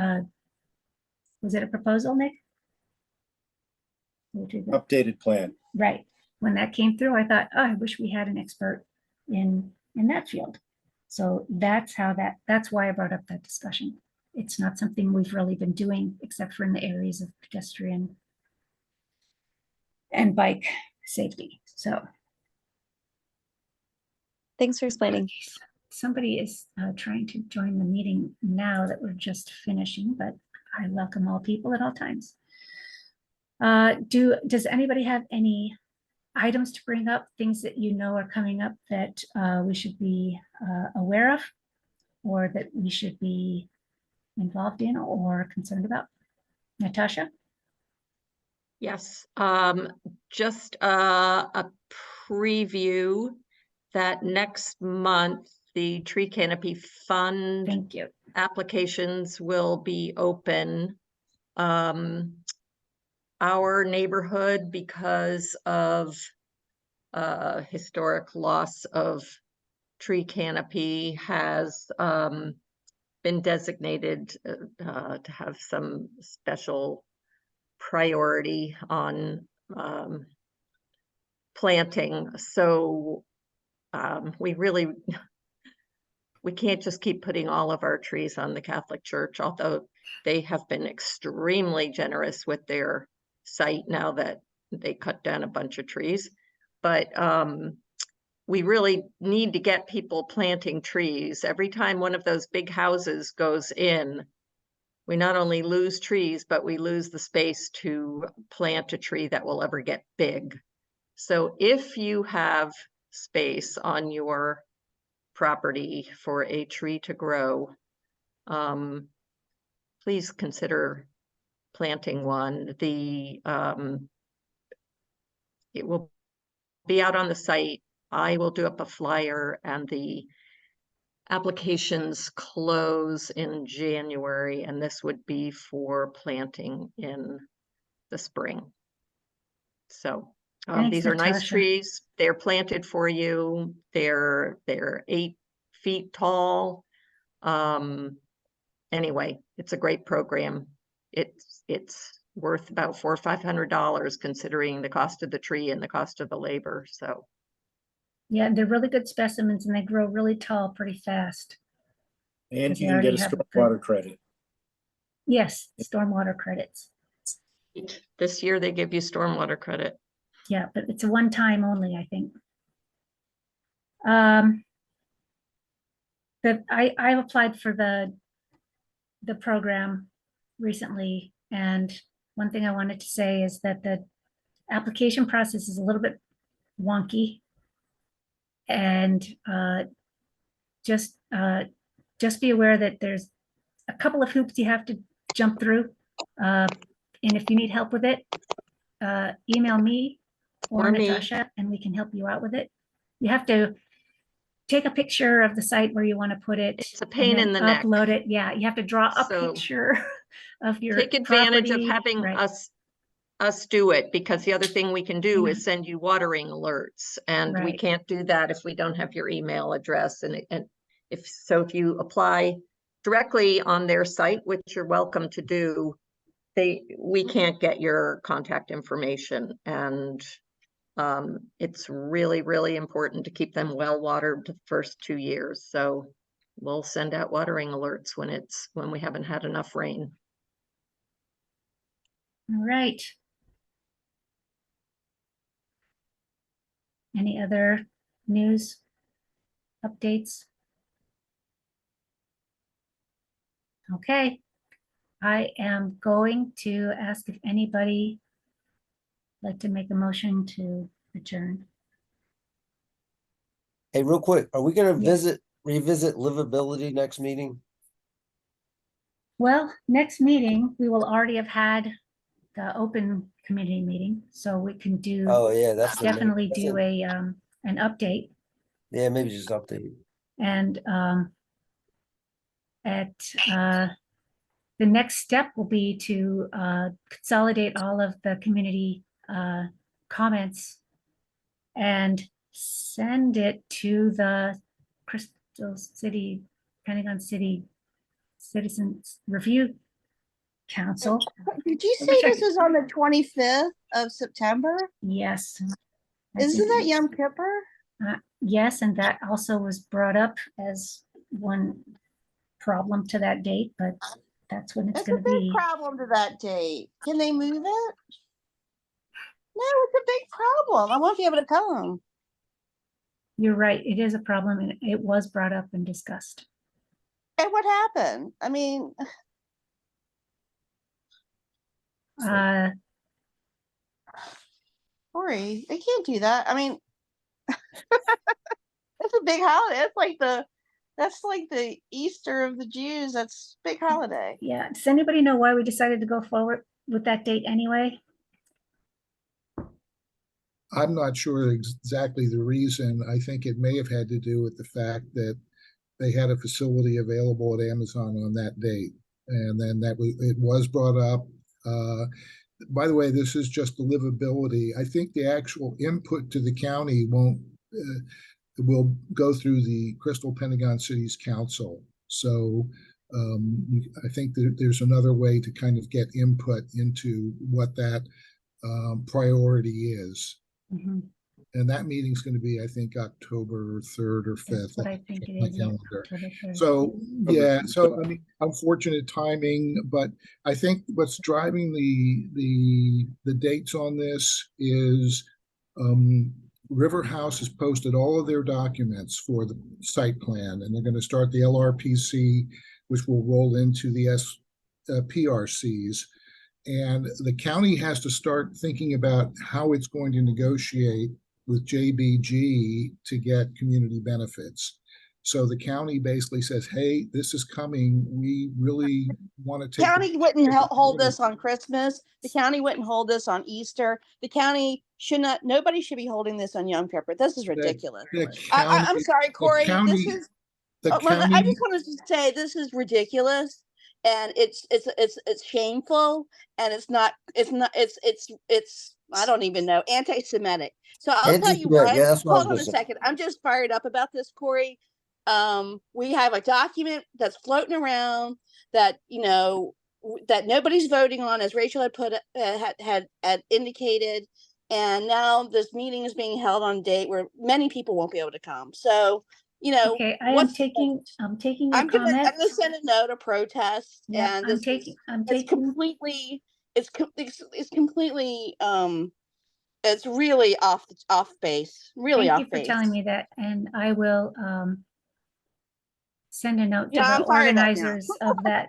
Was it a proposal, Nick? Updated plan. Right. When that came through, I thought, oh, I wish we had an expert in that field. So that's why I brought up that discussion. It's not something we've really been doing except for in the areas of pedestrian and bike safety. So Thanks for explaining. somebody is trying to join the meeting now that we're just finishing, but I welcome all people at all times. Does anybody have any items to bring up, things that you know are coming up that we should be aware of, or that we should be involved in or concerned about? Natasha? Yes, just a preview that next month, the Tree Canopy Fund Thank you. applications will be open. Our neighborhood, because of historic loss of tree canopy, has been designated to have some special priority on planting. So we really we can't just keep putting all of our trees on the Catholic Church, although they have been extremely generous with their site now that they cut down a bunch of trees. But we really need to get people planting trees. Every time one of those big houses goes in, we not only lose trees, but we lose the space to plant a tree that will ever get big. So if you have space on your property for a tree to grow, please consider planting one. It will be out on the site. I will do up a flyer, and the applications close in January, and this would be for planting in the spring. So Thanks, these are nice Natasha. trees. They're planted for you. They're 8 feet tall. Anyway, it's a great program. It's worth about $400 or $500 considering the cost of the tree and the cost of the labor. So Yeah, they're really good specimens and they grow really tall pretty fast. And Because you they can get a already have a good- stormwater credit. Yes, stormwater credits. this year they give you stormwater credit. Yeah, but it's a one-time only, I think. I've applied for the program recently, and one thing I wanted to say is that the application process is a little bit wonky, and just be aware that there's a couple of hoops you have to jump through, and if you need help with it, email me or me. Natasha, and we can help you out with it. You have to take a picture of the site where you want to put it. It's a pain and in the then neck. upload it. Yeah, you have to draw a So picture of your take advantage of property. having Right. us do it, because the other thing we can do Yeah. is send you watering alerts, and we Right. can't do that if we don't have your email address. And if you apply directly on their site, which you're welcome to do, we can't get your contact information, and it's really, really important to keep them well watered the first 2 years. So we'll send out watering alerts when we haven't had enough rain. All right. Any other news updates? Okay. I am going to ask if anybody would like to make a motion to adjourn. Hey, real quick, are we gonna Yes. revisit livability next meeting? Well, next meeting, we will already have had the open committee meeting, so we can do, Oh, yeah, that's the. definitely that's do it. an update. Yeah, maybe just update. And the next step will be to consolidate all of the community comments and send it to the Crystal City, Pentagon City Citizens Review Council. Did you say Which I- this is on the 25th of September? Yes. Isn't that Yom Kippur? Yes, and that also was brought up as one problem to that date, but that's when it's It's a going to big be. problem to that date. Can they move it? No, it's a big problem. I won't be able to come. You're right, it is a problem, and it was brought up and discussed. And what happened? I mean, Corey, they can't do that. I mean, it's a big holiday. That's like the Easter of the Jews. That's a big holiday. Yeah, does anybody know why we decided to go forward with that date anyway? I'm not sure exactly the reason. I think it may have had to do with the fact that they had a facility available at Amazon on that date. And then it was brought up. By the way, this is just the livability. I think the actual input to the county will go through the Crystal Pentagon Cities Council. So I think there's another way to kind of get input into what that priority is. Mhm. And that meeting's going to be, I think, October 3rd or 5th. That's what I think it My is. Yeah, calendar. October 3rd. So, yeah, so I mean, unfortunate timing, but I think what's driving the dates on this is River House has posted all of their documents for the site plan, and they're going to start the LRPC, which will roll into the PRCs. And the county has to start thinking about how it's going to negotiate with JBG to get community benefits. So the county basically says, hey, this is coming. We really want to take. County wouldn't hold this on Christmas. The county wouldn't hold this on Easter. The county should not, nobody should be holding this on Yom Kippur. This is ridiculous. I'm sorry, Corey. County, this is, county, I just wanted to say this is ridiculous. And it's shameful, and it's I don't even know, anti-Semitic. So I'll tell you what, yeah, hold on a second. I'm just fired up about this, Corey. We have a document that's floating around that, you know, that nobody's voting on, as Rachel had put had indicated. And now this meeting is being held on a date where many people won't be able to come. So, you know, Okay, I'm taking your I'm gonna comments. send a note of protest. Yeah, And I'm taking. it's completely it's really off base, really Thank off you for base. telling me that, and I will send a note to Yeah, the I'm fired up now. organizers of that.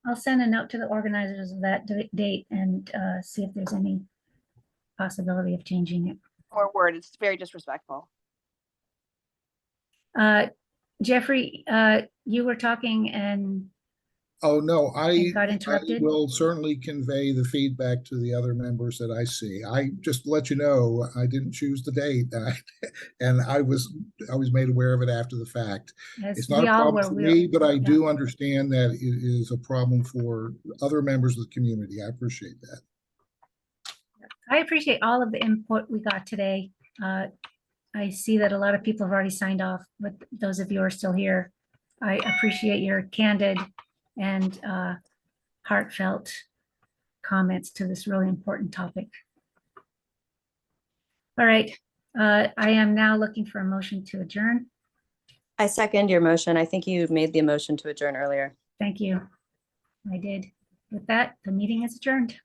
I'll send a note to the organizers of that date and see if there's any possibility of changing it. Or word, it's very disrespectful. Jeffrey, you were talking and oh no, I got interrupted. will certainly convey the feedback to the other members that I see. I just let you know, I didn't choose the date, and I was made aware of it after the fact. It's not a problem for me, but I do understand that it is a problem for other members of the community. I appreciate that. I appreciate all of the input we got today. I see that a lot of people have already signed off, but those of you who are still here, I appreciate your candid and heartfelt comments to this really important topic. All right, I am now looking for a motion to adjourn. I second your motion. I think you made the motion to adjourn earlier. Thank you. I did. With that, the meeting is adjourned.